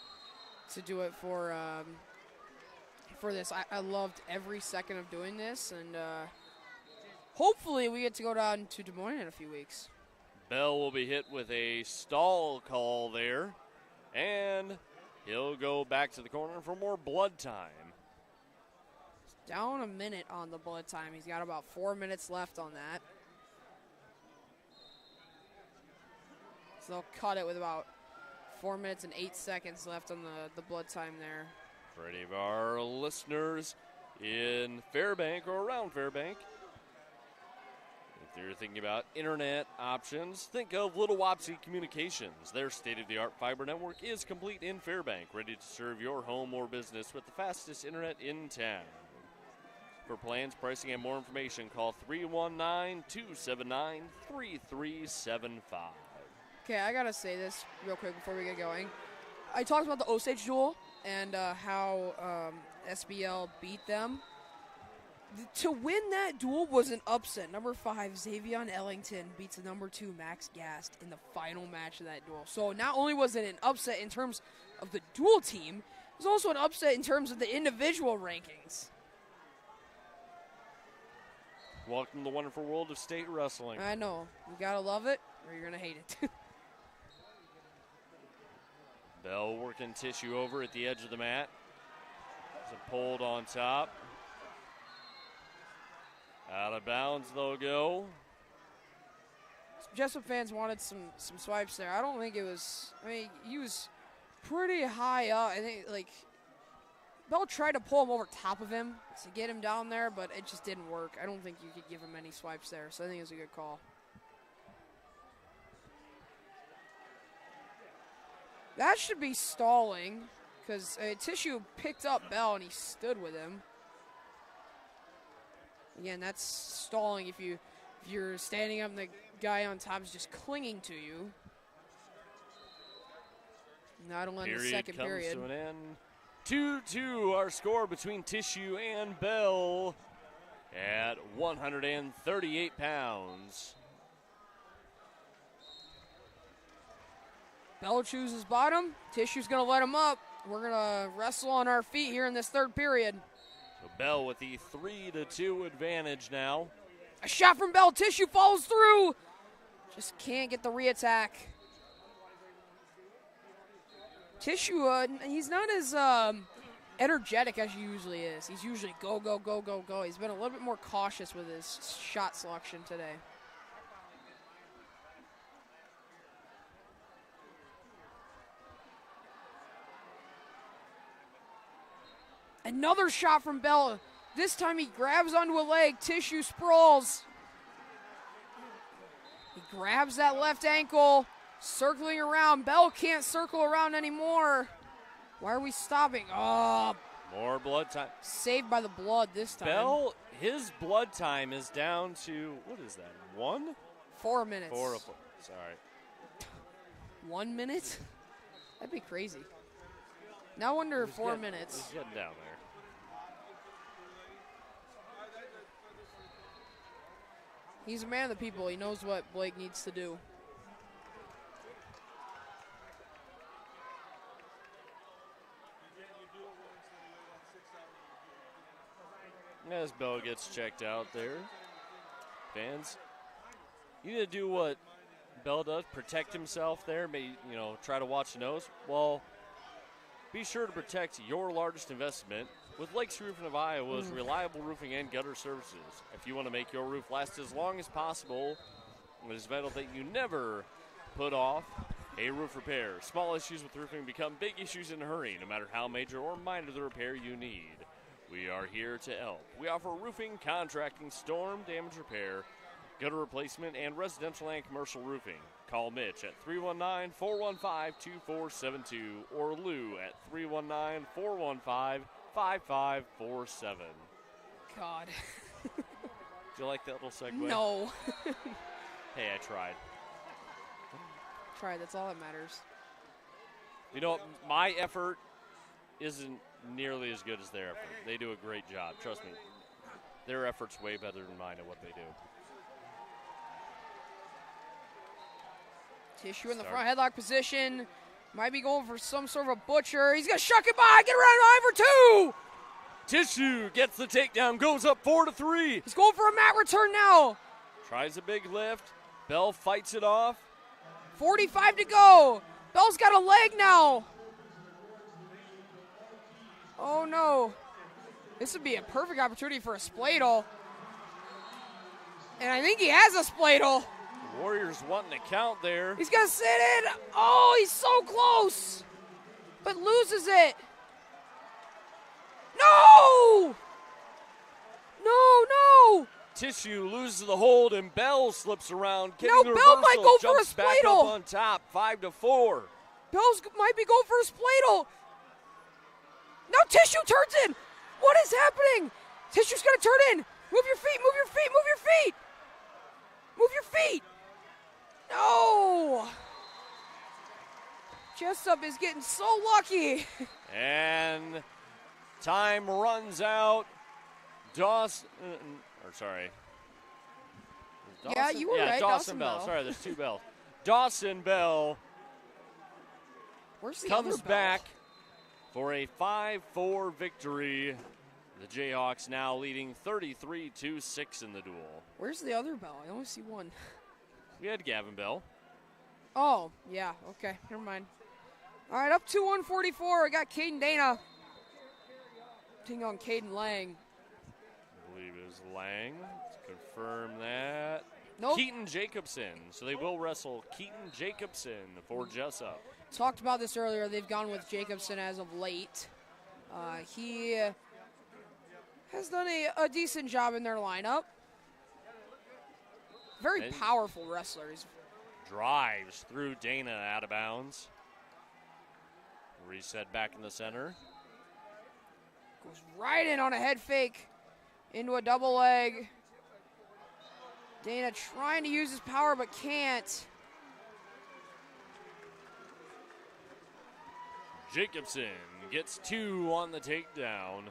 do it for this. I loved every second of doing this, and hopefully we get to go down to Des Moines in a few weeks. Bell will be hit with a stall call there, and he'll go back to the corner for more blood time. He's down a minute on the blood time. He's got about 4 minutes left on that. So they'll cut it with about 4 minutes and 8 seconds left on the blood time there. For any of our listeners in Fairbank or around Fairbank, if you're thinking about internet options, think of Little Wapsie Communications. Their state-of-the-art fiber network is complete in Fairbank, ready to serve your home or business with the fastest internet in town. For plans, pricing, and more information, call 319-279-3375. Okay, I gotta say this real quick before we get going. I talked about the Osage duel and how SBL beat them. To win that duel was an upset. Number 5, Xavion Ellington beats the number 2, Max Gast, in the final match of that duel. So not only was it an upset in terms of the dual team, it was also an upset in terms of the individual rankings. Welcome to the wonderful world of state wrestling. I know. You gotta love it, or you're gonna hate it. Bell working Tissue over at the edge of the mat. There's a pulled on top. Out of bounds they'll go. Jesup fans wanted some swipes there. I don't think it was. I mean, he was pretty high up. I think Bell tried to pull him over top of him to get him down there, but it just didn't work. I don't think you could give him any swipes there, so I think it was a good call. That should be stalling, because Tissue picked up Bell and he stood with him. Again, that's stalling if you're standing up and the guy on top is just clinging to you. Not only in the second period. Comes to an end. 2-2 our score between Tissue and Bell at 138 pounds. Bell chooses bottom. Tissue's going to let him up. We're going to wrestle on our feet here in this third period. So Bell with the 3-2 advantage now. A shot from Bell. Tissue falls through. Just can't get the re-attack. Tissue, he's not as energetic as he usually is. He's usually go, go, go, go, go. He's been a little bit more cautious with his shot selection today. Another shot from Bell. This time he grabs onto a leg. Tissue sprawls. He grabs that left ankle, circling around. Bell can't circle around anymore. Why are we stopping? Oh, more blood time. Saved by the blood this time. Bell, his blood time is down to, what is that, 4 minutes. Sorry. 1 minute? That'd be crazy. No wonder 4 minutes. He's getting down there. He's a man of the people. He knows what Blake needs to do. As Bell gets checked out there, fans, you need to do what Bell does, protect himself there, maybe, try to watch the nose. Well, be sure to protect your largest investment with Lakes Roofing of Iowa's reliable roofing and gutter services. If you want to make your roof last as long as possible, it is vital that you never put off a roof repair. Small issues with roofing become big issues in a hurry, no matter how major or minor the repair you need. We are here to help. We offer roofing, contracting, storm damage repair, gutter replacement, and residential and commercial roofing. Call Mitch at 319-415-2472 or Lou at 319-415-5547. God. Do you like that little segue? No. Hey, I tried. That's all that matters. My effort isn't nearly as good as their effort. They do a great job. Trust me. Their effort's way better than mine at what they do. Tissue in the front headlock position. Might be going for some sort of a butcher. He's going to shuck it by. Get around eye for two. Tissue gets the takedown. Goes up 4-3. He's going for a mat return now. Tries a big lift. Bell fights it off. 45 to go. Bell's got a leg now. Oh, no. This would be a perfect opportunity for a spladle. And I think he has a spladle. Warriors wanting to count there. He's going to sit in. Oh, he's so close. But loses it. No! No. Tissue loses the hold, and Bell slips around. No, the Bell might go for a jumps back up spladle. on top, 5-4. Bell's might be going for a spladle. Now Tissue turns in. What is happening? Tissue's going to turn in. Move your feet. No. Jesup is getting so lucky. And time runs out. Dawson. Yeah, you were right. Dawson Bell. Sorry, there's two Bells. Dawson Bell Where's the comes other Bell? back for a 5-4 victory. The Jayhawks now leading 33-6 in the duel. Where's the other Bell? I only see one. We had Gavin Bell. Oh, yeah. Okay, never mind. All right, up 2-144. I got Caden Dana. Taking on Caden Lang. I believe it was Lang. Let's confirm that. Nope. Keaton Jacobson. So they will wrestle Keaton Jacobson for Jesup. Talked about this earlier. They've gone with Jacobson as of late. He has done a decent job in their lineup. Very powerful wrestler. He's drives through Dana out of bounds. Reset back in the center. Goes right in on a head fake into a double leg. Dana trying to use his power but can't. Jacobson gets 2 on the takedown.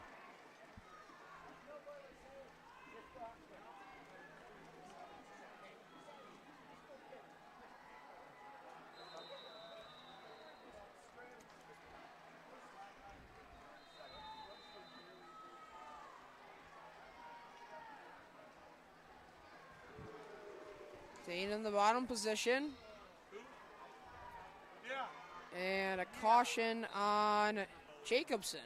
Dana in the bottom position. And a caution on Jacobson.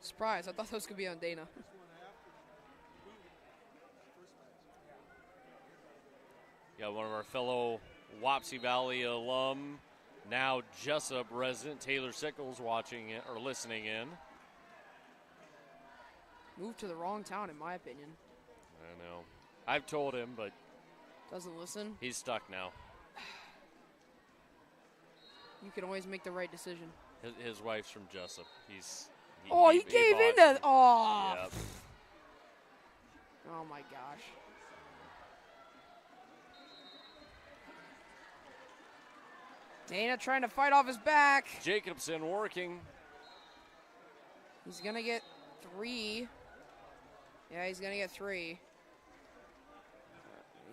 Surprise, I thought those could be on Dana. Yeah, one of our fellow Wapsie Valley alum, now Jesup resident, Taylor Sickles, watching it or listening in. Moved to the wrong town, in my opinion. I know. I've told him, but doesn't listen. He's stuck now. You can always make the right decision. His wife's from Jesup. He gave in to. Oh. Yep. Oh my gosh. Dana trying to fight off his back. Jacobson working. He's going to get 3. Yeah, he's going to get 3.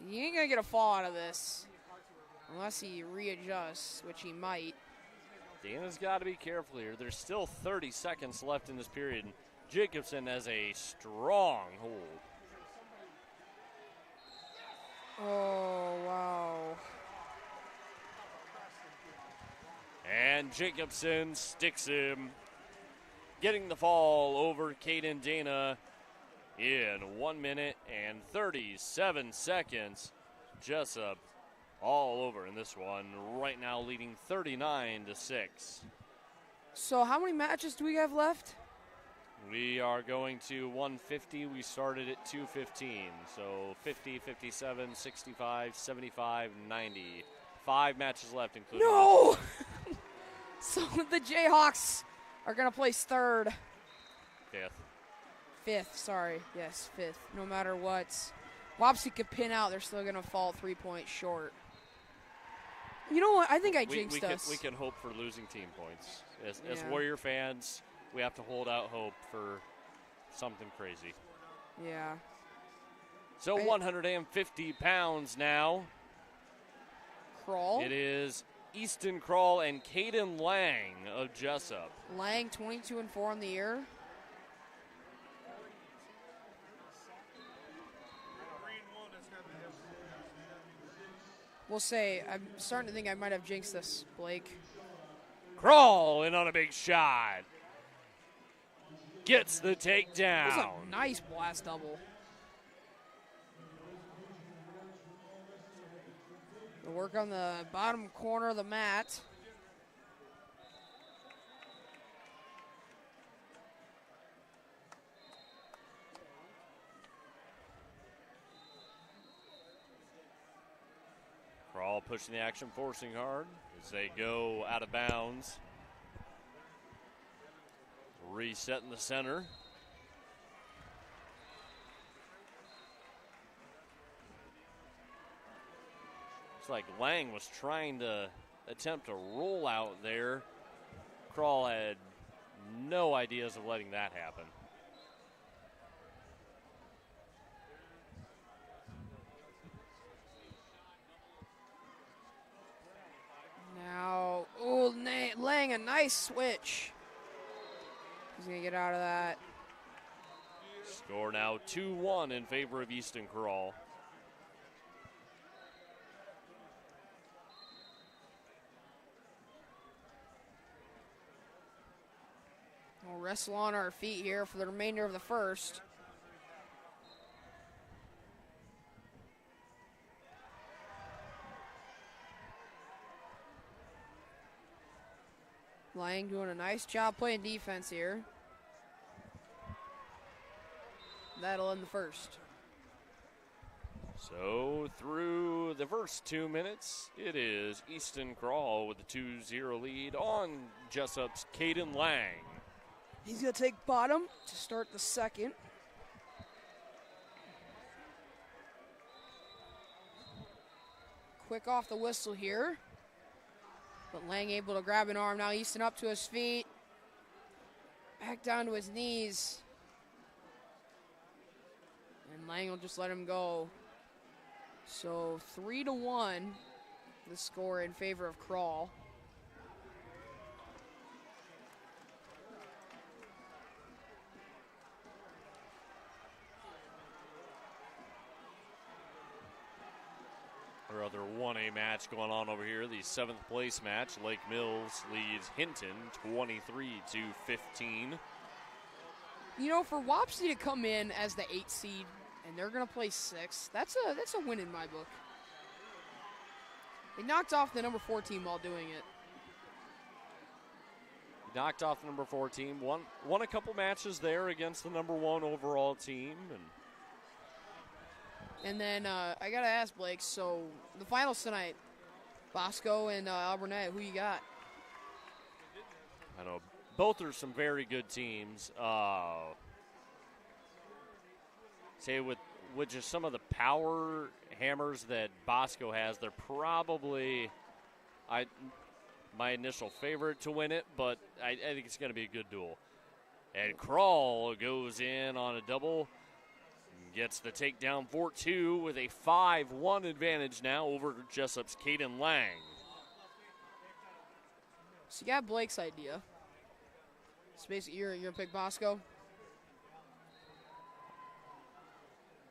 He ain't going to get a fall out of this. Unless he readjusts, which he might. Dana's got to be careful here. There's still 30 seconds left in this period. Jacobson has a strong hold. Oh, wow. And Jacobson sticks him, getting the fall over Caden Dana in 1 minute and 37 seconds. Jesup all over in this one, right now leading 39-6. So how many matches do we have left? We are going to 150. We started at 215. So 50, 57, 65, 75, 90. 5 matches left, including. No! So the Jayhawks are going to place 3rd. 5th, sorry. Yes, 5th. No matter what. Wapsie could pin out. They're still going to fall 3 points short. You know what? I think I jinxed us. We can hope for losing team points. As Warrior fans, we have to hold out hope for something crazy. Yeah. So 150 pounds now. Craw. It is Easton Craw and Caden Lang of Jesup. Lang 22-4 on the year. We'll say, I'm starting to think I might have jinxed this, Blake. Craw in on a big shot. Gets the takedown. That was a nice blast double. We'll work on the bottom corner of the mat. Craw pushing the action, forcing hard as they go out of bounds. Reset in the center. It's like Lang was trying to attempt a roll out there. Craw had no ideas of letting that happen. Now, Lang, a nice switch. He's going to get out of that. Score now 2-1 in favor of Easton Craw. We'll wrestle on our feet here for the remainder of the first. Lang doing a nice job playing defense here. That'll end the first. So through the first 2 minutes, it is Easton Craw with a 2-0 lead on Jesup's Caden Lang. He's going to take bottom to start the second. Quick off the whistle here. But Lang able to grab an arm. Now Easton up to his feet. Back down to his knees. And Lang will just let him go. So 3-1, the score in favor of Craw. Our other 1A match going on over here, the 7th place match. Lake Mills leads Hinton 23-15. You know, for Wapsie to come in as the 8th seed and they're going to play 6, that's a win in my book. They knocked off the number 4 team while doing it. Knocked off the number 4 team. Won a couple matches there against the number 1 overall team. And then I got to ask, Blake, so the finals tonight, Bosco and Alburnett, who you got? I know both are some very good teams. Say with just some of the power hammers that Bosco has, they're probably my initial favorite to win it, but I think it's going to be a good duel. And Craw goes in on a double. Gets the takedown 4-2 with a 5-1 advantage now over Jesup's Caden Lang. So you got Blake's idea. So basically, you're going to pick Bosco?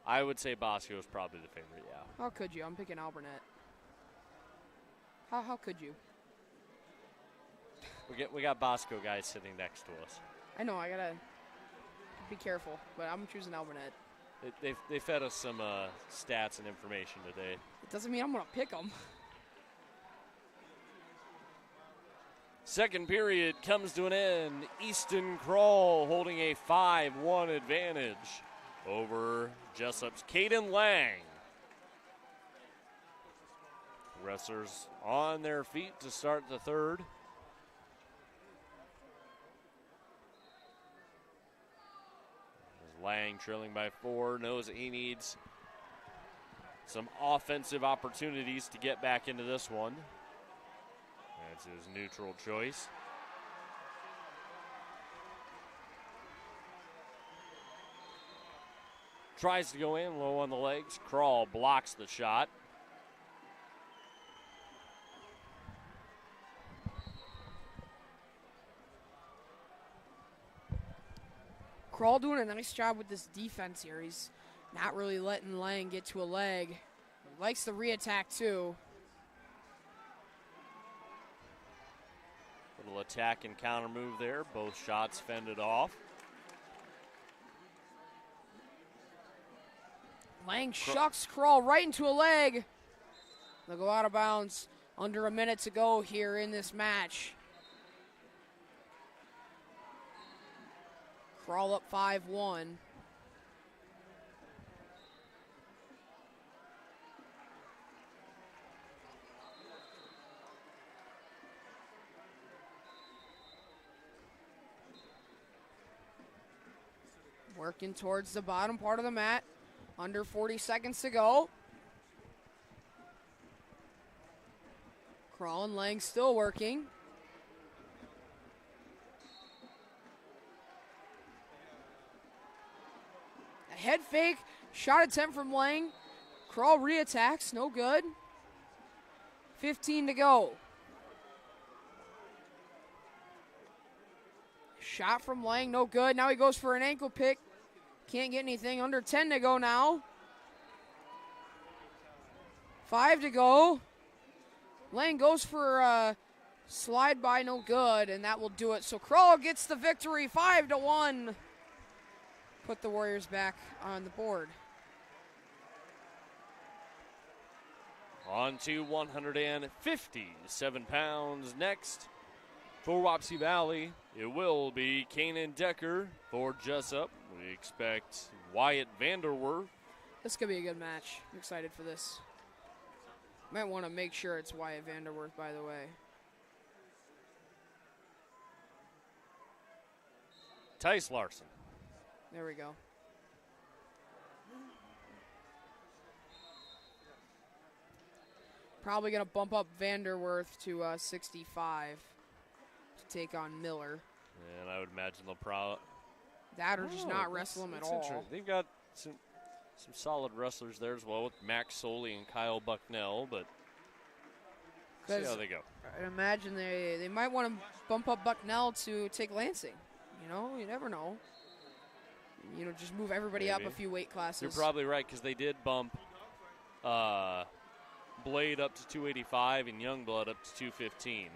I would say Bosco is probably the favorite, yeah. How could you? I'm picking Alburnett. How could you? We got Bosco guys sitting next to us. I know, I got to be careful, but I'm choosing Alburnett. They fed us some stats and information today. It doesn't mean I'm going to pick them. Second period comes to an end. Easton Craw holding a 5-1 advantage over Jesup's Caden Lang. Wrestlers on their feet to start the third. Lang trailing by 4, knows that he needs some offensive opportunities to get back into this one. That's his neutral choice. Tries to go in low on the legs. Craw blocks the shot. Craw doing a nice job with this defense here. He's not really letting Lang get to a leg. He likes the re-attack too. Little attack and counter move there. Both shots fended off. Lang shucks Craw right into a leg. They'll go out of bounds. Under a minute to go here in this match. Crawl up 5-1. Working towards the bottom part of the mat. Under 40 seconds to go. Craw and Lang still working. Head fake, shot attempt from Lang. Craw re-attacks, no good. 15 to go. Shot from Lang, no good. Now he goes for an ankle pick. Can't get anything. Under 10 to go now. 5 to go. Lang goes for a slide by, no good, and that will do it. So Craw gets the victory, 5-1. Put the Warriors back on the board. On to 157 pounds next. For Wapsie Valley, it will be Kanan Decker. For Jesup, we expect Wyatt Vanderwerf. This could be a good match. I'm excited for this. Might want to make sure it's Wyatt Vanderwerf, by the way. Tice Larson. There we go. Probably going to bump up Vanderwerf to 65 to take on Miller. And I would imagine they'll probably... That or just not wrestle him at all. They've got some solid wrestlers there as well with Max Soley and Kyle Bucknell, but see how they go. I imagine they might want to bump up Bucknell to take Lansing. You know, you never know. You know, just move everybody up a few weight classes. You're probably right, because they did bump Blade up to 285 and Youngblood up to 215.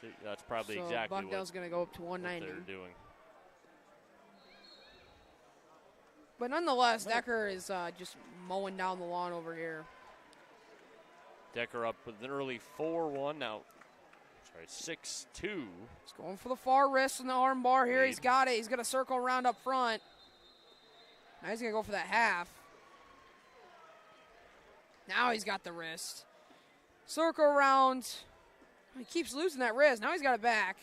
So that's probably exactly Bucknell's going to go up to 190. what they're doing. But nonetheless, Decker is just mowing down the lawn over here. Decker up with an early 4-1 now. Sorry, 6-2. He's going for the far wrist and the arm bar here. He's got it. He's going to circle around up front. Now he's going to go for that half. Now he's got the wrist. Circle around. He keeps losing that wrist. Now he's got it back.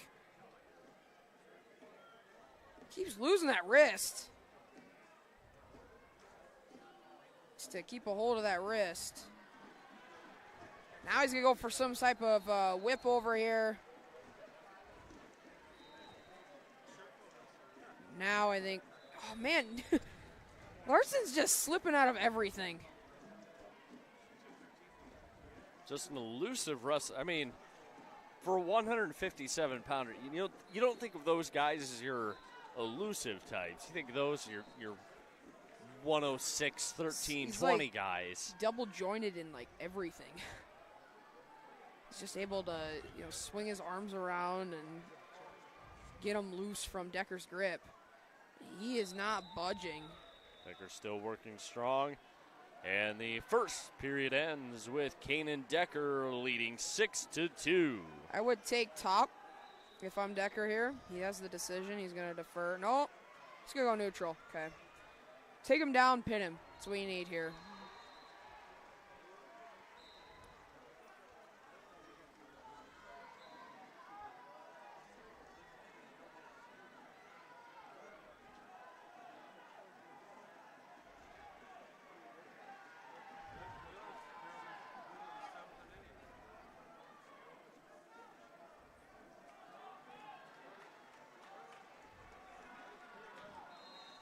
Keeps losing that wrist. Just to keep a hold of that wrist. Now he's going to go for some type of whip over here. Now I think, oh man, Larson's just slipping out of everything. Just an elusive wrestler. I mean, for a 157-pounder, you don't think of those guys as your elusive types. You think of those your 106, 13, 20 like guys. Double jointed in like everything. He's just able to, swing his arms around and get him loose from Decker's grip. He is not budging. Decker's still working strong. And the first period ends with Kanan Decker leading 6-2. I would take top if I'm Decker here. He has the decision. He's going to defer. No, he's going to go neutral. Okay. Take him down, pin him. That's what you need here.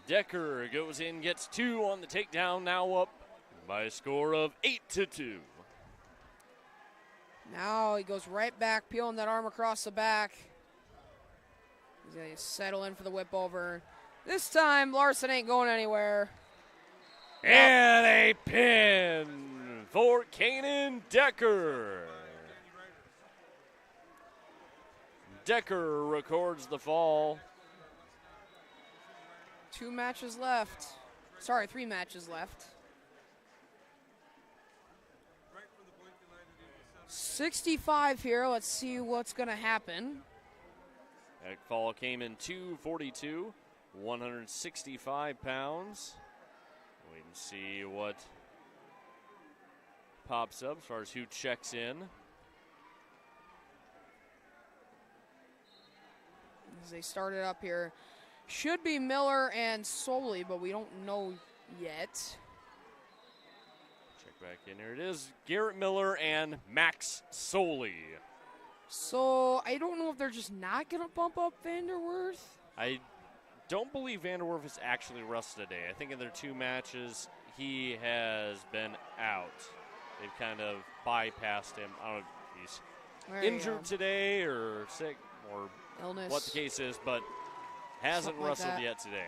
Decker goes in, gets 2 on the takedown, now up by a score of 8-2. Now he goes right back, peeling that arm across the back. He's going to settle in for the whip over. This time, Larson ain't going anywhere. And a pin for Kanan Decker. Decker records the fall. 2 matches left. Sorry, 3 matches left. 65 here. Let's see what's going to happen. That fall came in 242, 165 pounds. Wait and see what pops up as far as who checks in. As they started up here. Should be Miller and Soley, but we don't know yet. Check back in. Here it is. Garrett Miller and Max Soley. So I don't know if they're just not going to bump up Vanderwerf. I don't believe Vanderwerf has actually wrestled today. I think in their 2 matches, he has been out. They've kind of bypassed him. I don't know if he's injured today or sick or illness, what the case is, but hasn't wrestled yet today.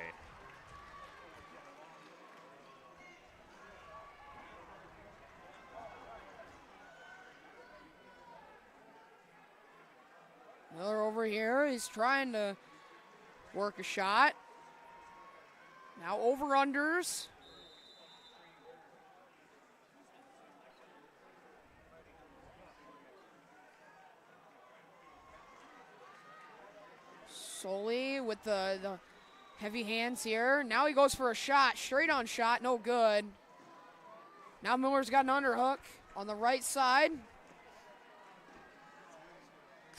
Miller over here. He's trying to work a shot. Now over-unders. Soley with the heavy hands here. Now he goes for a shot. Straight on shot. No good. Now Miller's got an underhook on the right side.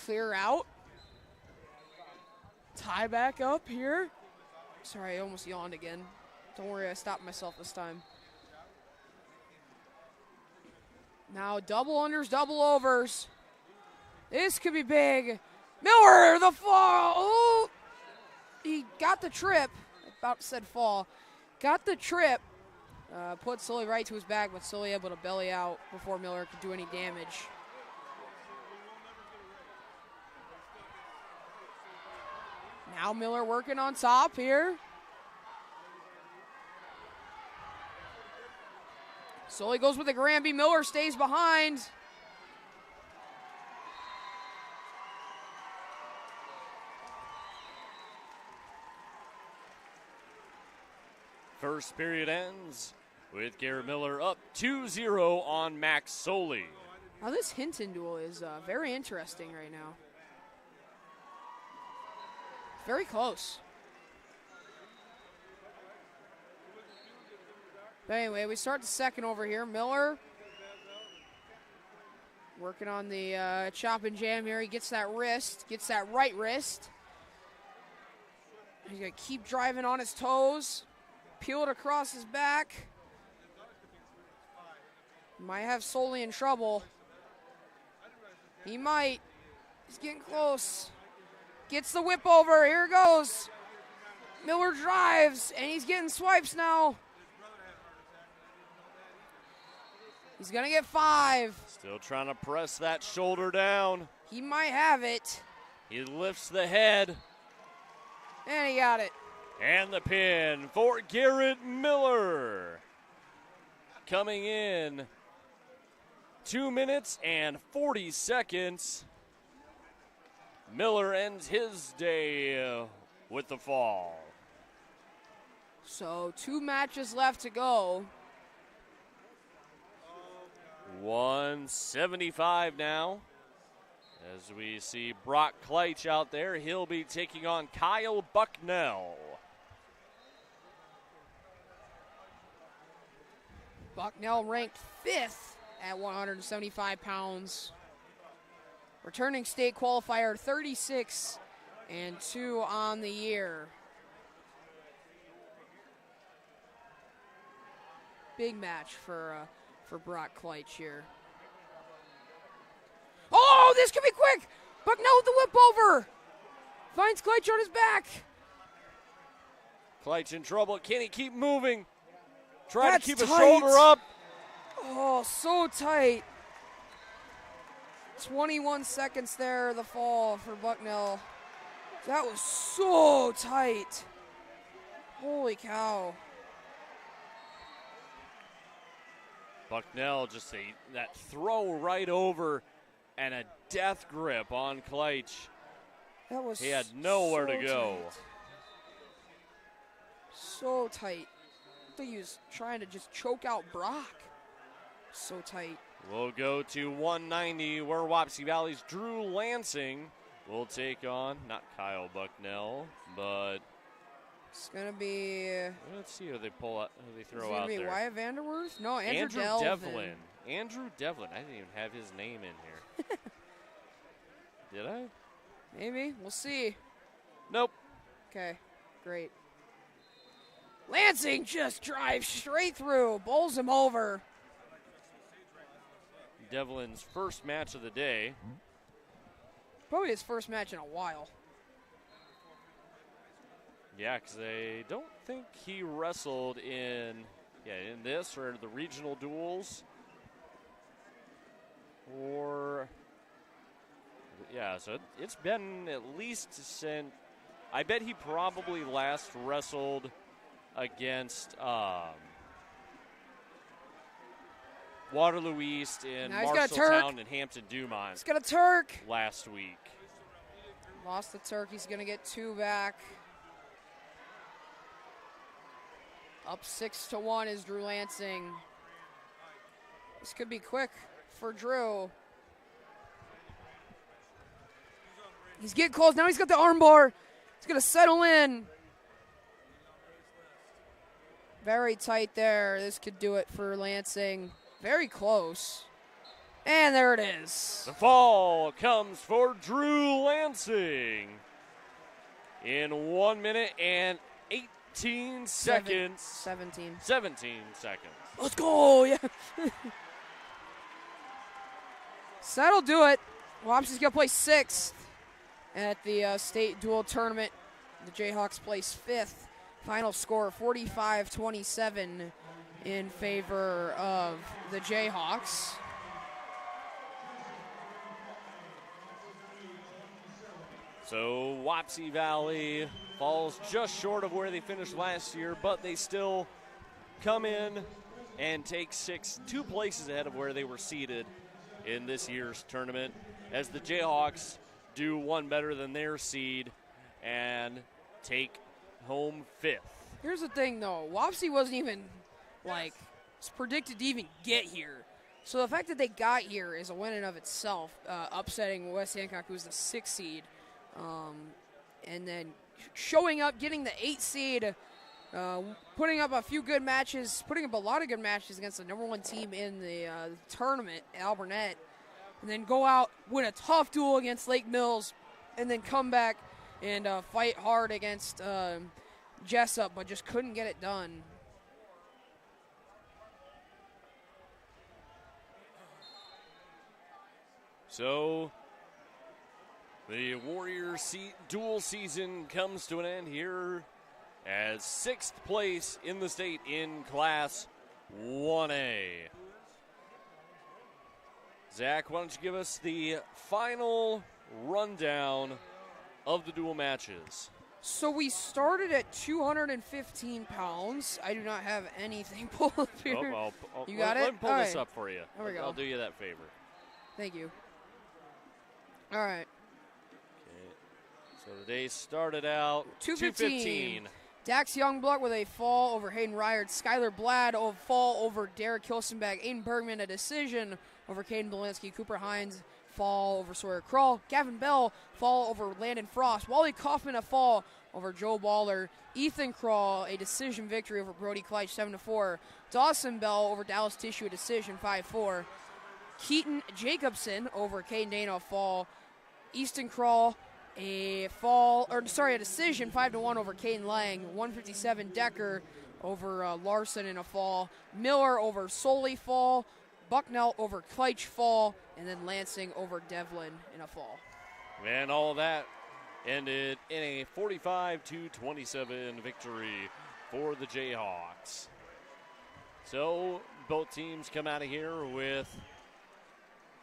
Clear out. Tie back up here. Sorry, I almost yawned again. Don't worry, I stopped myself this time. Now double unders, double overs. This could be big. Miller, the fall. Oh, he got the trip. I about said fall. Got the trip. Put Sully right to his back, but Sully able to belly out before Miller could do any damage. Now Miller working on top here. Sully goes with the Granby. Miller stays behind. First period ends with Garrett Miller up 2-0 on Max Sully. Now this Hinton duel is very interesting right now. Very close. But anyway, we start the second over here. Miller working on the chop and jam here. He gets that wrist, gets that right wrist. He's going to keep driving on his toes. Peel it across his back. Might have Sully in trouble. He might. He's getting close. Gets the whip over. Here it goes. Miller drives, and he's getting swipes now. He's going to get 5. Still trying to press that shoulder down. He might have it. He lifts the head. And he got it. And the pin for Garrett Miller. Coming in 2 minutes and 40 seconds. Miller ends his day with the fall. So 2 matches left to go. 175 now. As we see Brock Klisch out there, he'll be taking on Kyle Bucknell. Bucknell ranked 5th at 175 pounds. Returning state qualifier 36-2 on the year. Big match for Brock Klisch here. Oh, this could be quick! Bucknell with the whip over! Finds Klisch on his back. Klisch in trouble. Can he keep moving? Try That's to keep his tight. shoulder up. Oh, so tight. 21 seconds there, the fall for Bucknell. That was so tight. Holy cow. Bucknell just that throw right over and a death grip on Klisch. That was He had nowhere so to go. tight. So tight. I think he was trying to just choke out Brock. So tight. We'll go to 190 where Wapsie Valley's Drew Lansing will take on, not Kyle Bucknell, but it's going to be... let's see who they pull out, who they throw out out there. there. Wyatt Vanderwerf? No, Andrew Devlin. Andrew Devlin. I didn't even have his name in here. Did I? Maybe. We'll see. Nope. Okay, great. Lansing just drives straight through, bowls him over. Devlin's first match of the day. Probably his first match in a while. Yeah, because I don't think he wrestled in this or the regional duels. Or, yeah, so it's been at least since, I bet he probably last wrestled against Waterloo East in Marshalltown and Hampton-Dumont. He's got a Turk. Last week. Lost the Turk. He's going to get 2 back. Up 6-1 is Drew Lansing. This could be quick for Drew. He's getting close. Now he's got the armbar. He's going to settle in. Very tight there. This could do it for Lansing. Very close. And there it is. The fall comes for Drew Lansing in 1 minute and 18 seconds. 17 seconds. Let's go. Yeah. So that'll do it. Wapsie's going to play 6th at the state dual tournament. The Jayhawks place 5th. Final score 45-27 in favor of the Jayhawks. So Wapsie Valley falls just short of where they finished last year, but they still come in and take 2 places ahead of where they were seated in this year's tournament, as the Jayhawks do one better than their seed and take home 5th. Here's the thing, though. Wapsie wasn't even, predicted to even get here. So the fact that they got here is a win in of itself, upsetting West Hancock, who's the 6th seed, and then showing up, getting the 8th seed, putting up a lot of good matches against the number 1 team in the tournament, Alburnett, and then go out, win a tough duel against Lake Mills, and then come back and fight hard against Jesup, but just couldn't get it done. So the Warriors dual season comes to an end here as 6th place in the state in Class 1A. Zach, why don't you give us the final rundown of the dual matches? So we started at 215 pounds. I do not have anything pulled up here. You got it? Let me pull this up for you. There we go. I'll do you that favor. Thank you. All right. Okay. So the day started out 215. Dax Youngblood with a fall over Hayden Ryard. Skylar Blad a fall over Derek Hilsenbach. Aiden Bergman a decision over Caden Belinsky. Cooper Hines fall over Sawyer Craw. Gavin Bell fall over Landon Frost. Wally Kaufman a fall over Joe Baller. Ethan Craw a decision victory over Brody Klisch 7-4. Dawson Bell over Dallas Tissue a decision 5-4. Keaton Jacobson over Caden Dana a fall. Easton Craw a decision 5-1 over Caden Lang. 157 Decker over Larson in a fall. Miller over Soley fall. Bucknell over Klisch fall. And then Lansing over Devlin in a fall. And all of that ended in a 45-27 victory for the Jayhawks. So both teams come out of here with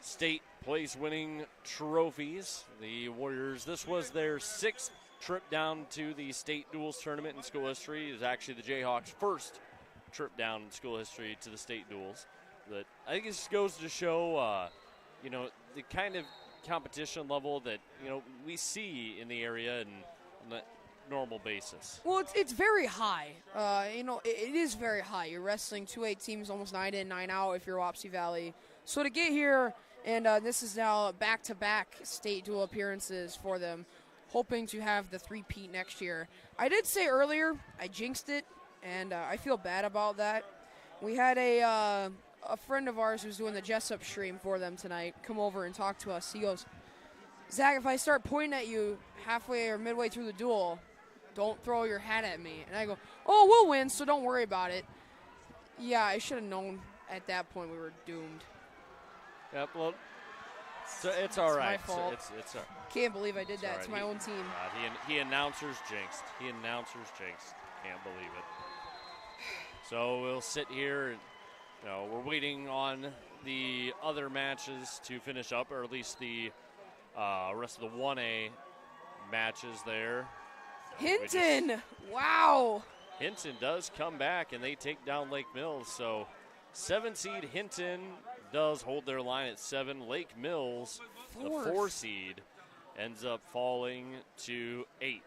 state place winning trophies. The Warriors, this was their 6th trip down to the state duels tournament in school history. It was actually the Jayhawks' first trip down in school history to the state duels. But I think it just goes to show, the kind of competition level that, we see in the area and on a normal basis. Well, it's very high. It is very high. You're wrestling 2A teams almost 9 in, 9 out if you're Wapsie Valley. So to get here, and this is now back-to-back state dual appearances for them, hoping to have the 3-peat next year. I did say earlier I jinxed it, and I feel bad about that. We had a friend of ours who's doing the Jesup stream for them tonight come over and talk to us. He goes, Zach, if I start pointing at you halfway or midway through the duel, don't throw your hat at me. And I go, oh, we'll win, so don't worry about it. Yeah, I should have known at that point we were doomed. Yep, well, so it's all right. My fault. It's Can't believe I did that right. to my own team. He announcers jinxed. Can't believe it. So we'll sit here and we're waiting on the other matches to finish up, or at least the rest of the 1A matches there. Hinton! Wow! Hinton does come back, and they take down Lake Mills. So 7-seed Hinton does hold their line at 7. Lake Mills, the 4-seed, ends up falling to 8th.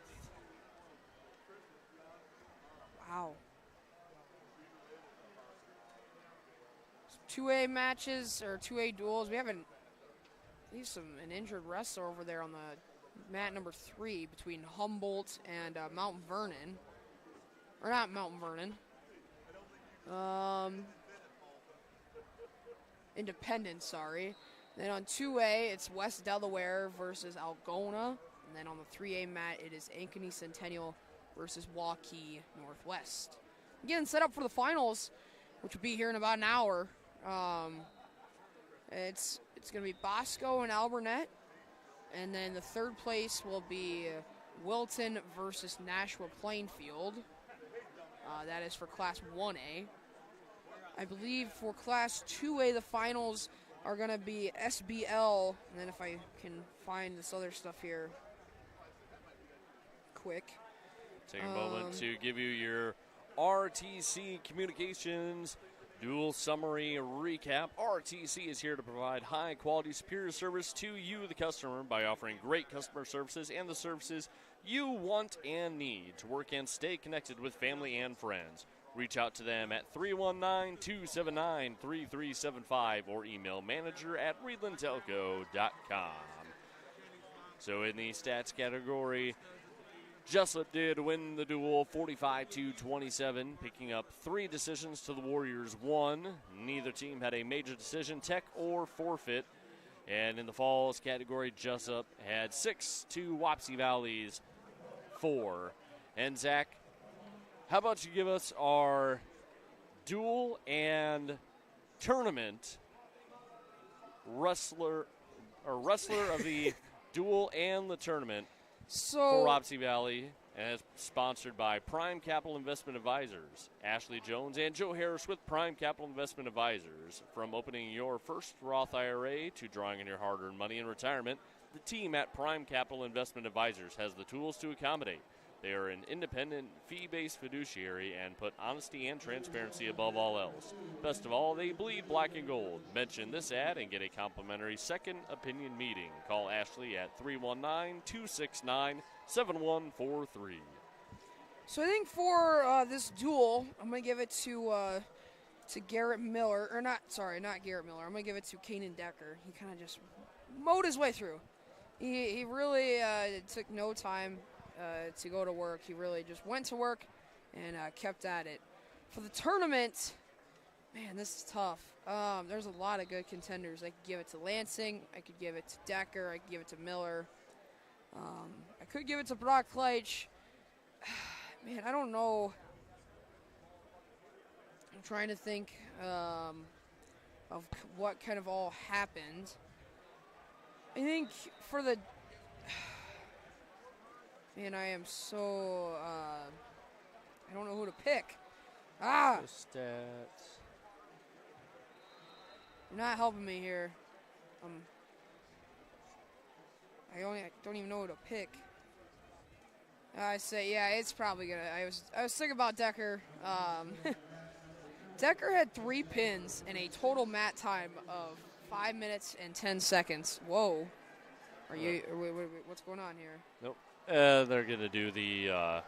Wow. 2A matches or 2A duels. We have an injured wrestler over there on the mat number 3 between Humboldt and Mount Vernon. Or not Mount Vernon. Independence, sorry. Then on 2A, it's West Delaware versus Algona. And then on the 3A mat, it is Ankeny Centennial versus Waukee Northwest. Again, set up for the finals, which will be here in about an hour. It's going to be Bosco and Alburnett. And then the third place will be Wilton versus Nashua Plainfield. That is for Class 1A. I believe for Class 2A, the finals are going to be SBL. And then if I can find this other stuff here quick. Take a moment to give you your RTC Communications Dual summary recap. RTC is here to provide high-quality, superior service to you, the customer, by offering great customer services and the services you want and need to work and stay connected with family and friends. Reach out to them at 319-279-3375 or email manager@reedlandtelco.com. So in the stats category, Jesup did win the duel 45-27, picking up 3 decisions to the Warriors' 1. Neither team had a major decision, tech or forfeit. And in the falls category, Jesup had 6 to Wapsie Valley's 4. And Zach, how about you give us our duel and tournament wrestler of the duel and the tournament for Wapsie Valley, as sponsored by Prime Capital Investment Advisors. Ashley Jones and Joe Harris with Prime Capital Investment Advisors. From opening your first Roth IRA to drawing on your hard-earned money in retirement, the team at Prime Capital Investment Advisors has the tools to accommodate. They are an independent, fee-based fiduciary and put honesty and transparency above all else. Best of all, they bleed black and gold. Mention this ad and get a complimentary second opinion meeting. Call Ashley at 319-269-7143. So I think for this duel, I'm going to give it to Garrett Miller. Not Garrett Miller. I'm going to give it to Kanan Decker. He kind of just mowed his way through. He really took no time to go to work. He really just went to work and kept at it. For the tournament, man, this is tough. There's a lot of good contenders. I could give it to Lansing. I could give it to Decker. I could give it to Miller. I could give it to Brock Klisch. Man, I don't know. I'm trying to think of what kind of all happened. I think for the... Man, I am so, I don't know who to pick. The stats. You're not helping me here. I don't even know who to pick. I say, yeah, it's probably gonna. I was thinking about Decker. Decker had 3 pins and a total mat time of 5 minutes and 10 seconds. Whoa. What's going on here? Nope. They're going to do the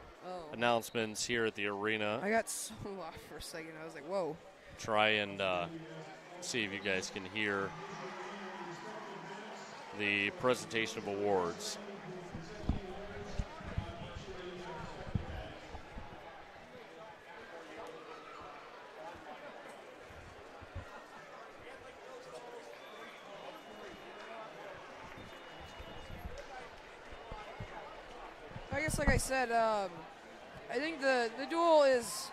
announcements here at the arena. I got so lost for a second. I was like, whoa. Try and see if you guys can hear the presentation of awards. Like I said, I think the duel is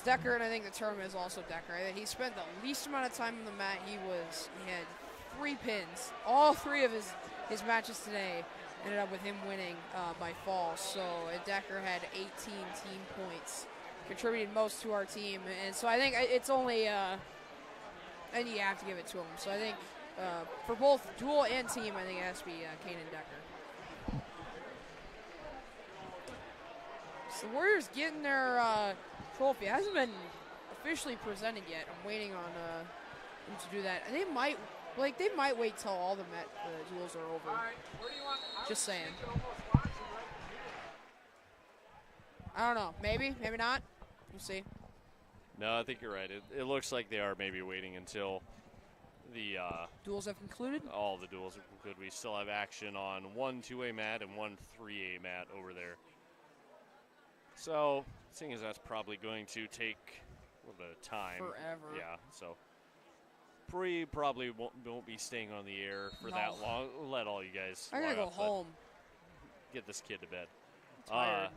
Decker, and I think the tournament is also Decker. He spent the least amount of time on the mat. He had 3 pins. All 3 of his matches today ended up with him winning by fall. So Decker had 18 team points, contributed most to our team, and so I think it's only and you have to give it to him. So I think for both duel and team, I think it has to be Kanan Decker. The Warriors getting their trophy. It hasn't been officially presented yet. I'm waiting on them to do that. And they might wait till all the duels are over. Just saying. I don't know. Maybe not. We'll see. No, I think you're right. It looks like they are maybe waiting until the duels have concluded. All the duels have concluded. We still have action on 1 2A mat and 1 3A mat over there. So, seeing as that's probably going to take a little bit of time. Forever. Yeah, so probably won't be staying on the air for that long. We'll let all you guys. I gotta go home. Get this kid to bed. I'm tired.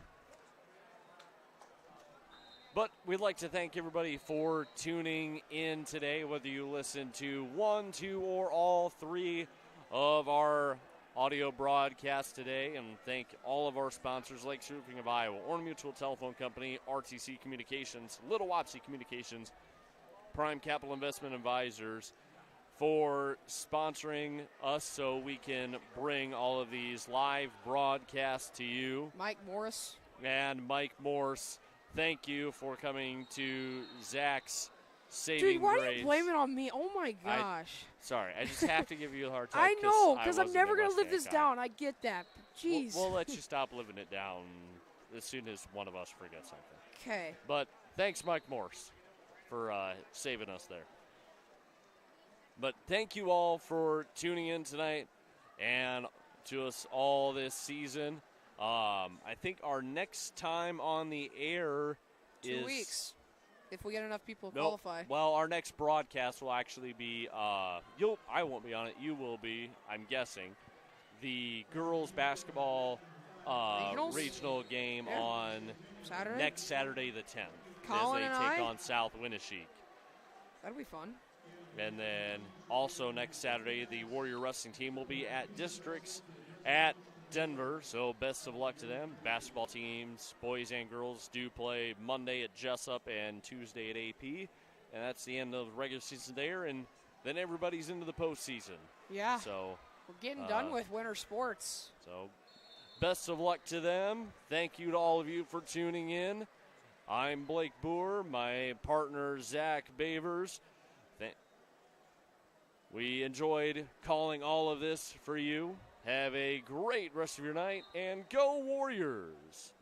But we'd like to thank everybody for tuning in today, whether you listen to 1, 2, or all 3 of our audio broadcast today, and thank all of our sponsors, Lakes Roofing of Iowa, Oran Mutual Telephone Company, RTC Communications, Little Wapsie Communications, Prime Capital Investment Advisors, for sponsoring us so we can bring all of these live broadcasts to you. Mike Morse. And Mike Morse, thank you for coming to Zach's saving Dude, why grace. do you blame it on me? Oh, my gosh. Sorry, I just have to give you a hard time. I know, because I'm wasn't never a going to live Mustang this guy. down. I get that. Jeez. We'll let you stop living it down as soon as one of us forgets something. Okay. But thanks, Mike Morse, for saving us there. But thank you all for tuning in tonight and to us all this season. I think our next time on the air is 2 weeks. If we get enough people to Nope. qualify. Well, our next broadcast will actually be I won't be on it. You will be, I'm guessing. The girls basketball regional game on Saturday? next Saturday the 10th. Colin as and they take I? on South Winneshiek. That'll be fun. And then also next Saturday, the Warrior Wrestling team will be at Districts at Denver. So best of luck to them. Basketball teams, boys and girls, do play Monday at Jesup and Tuesday at AP. And that's the end of the regular season there. And then everybody's into the postseason. Yeah. So we're getting done with winter sports. So best of luck to them. Thank you to all of you for tuning in. I'm Blake Boer, my partner Zach Bavers. We enjoyed calling all of this for you. Have a great rest of your night, and go Warriors!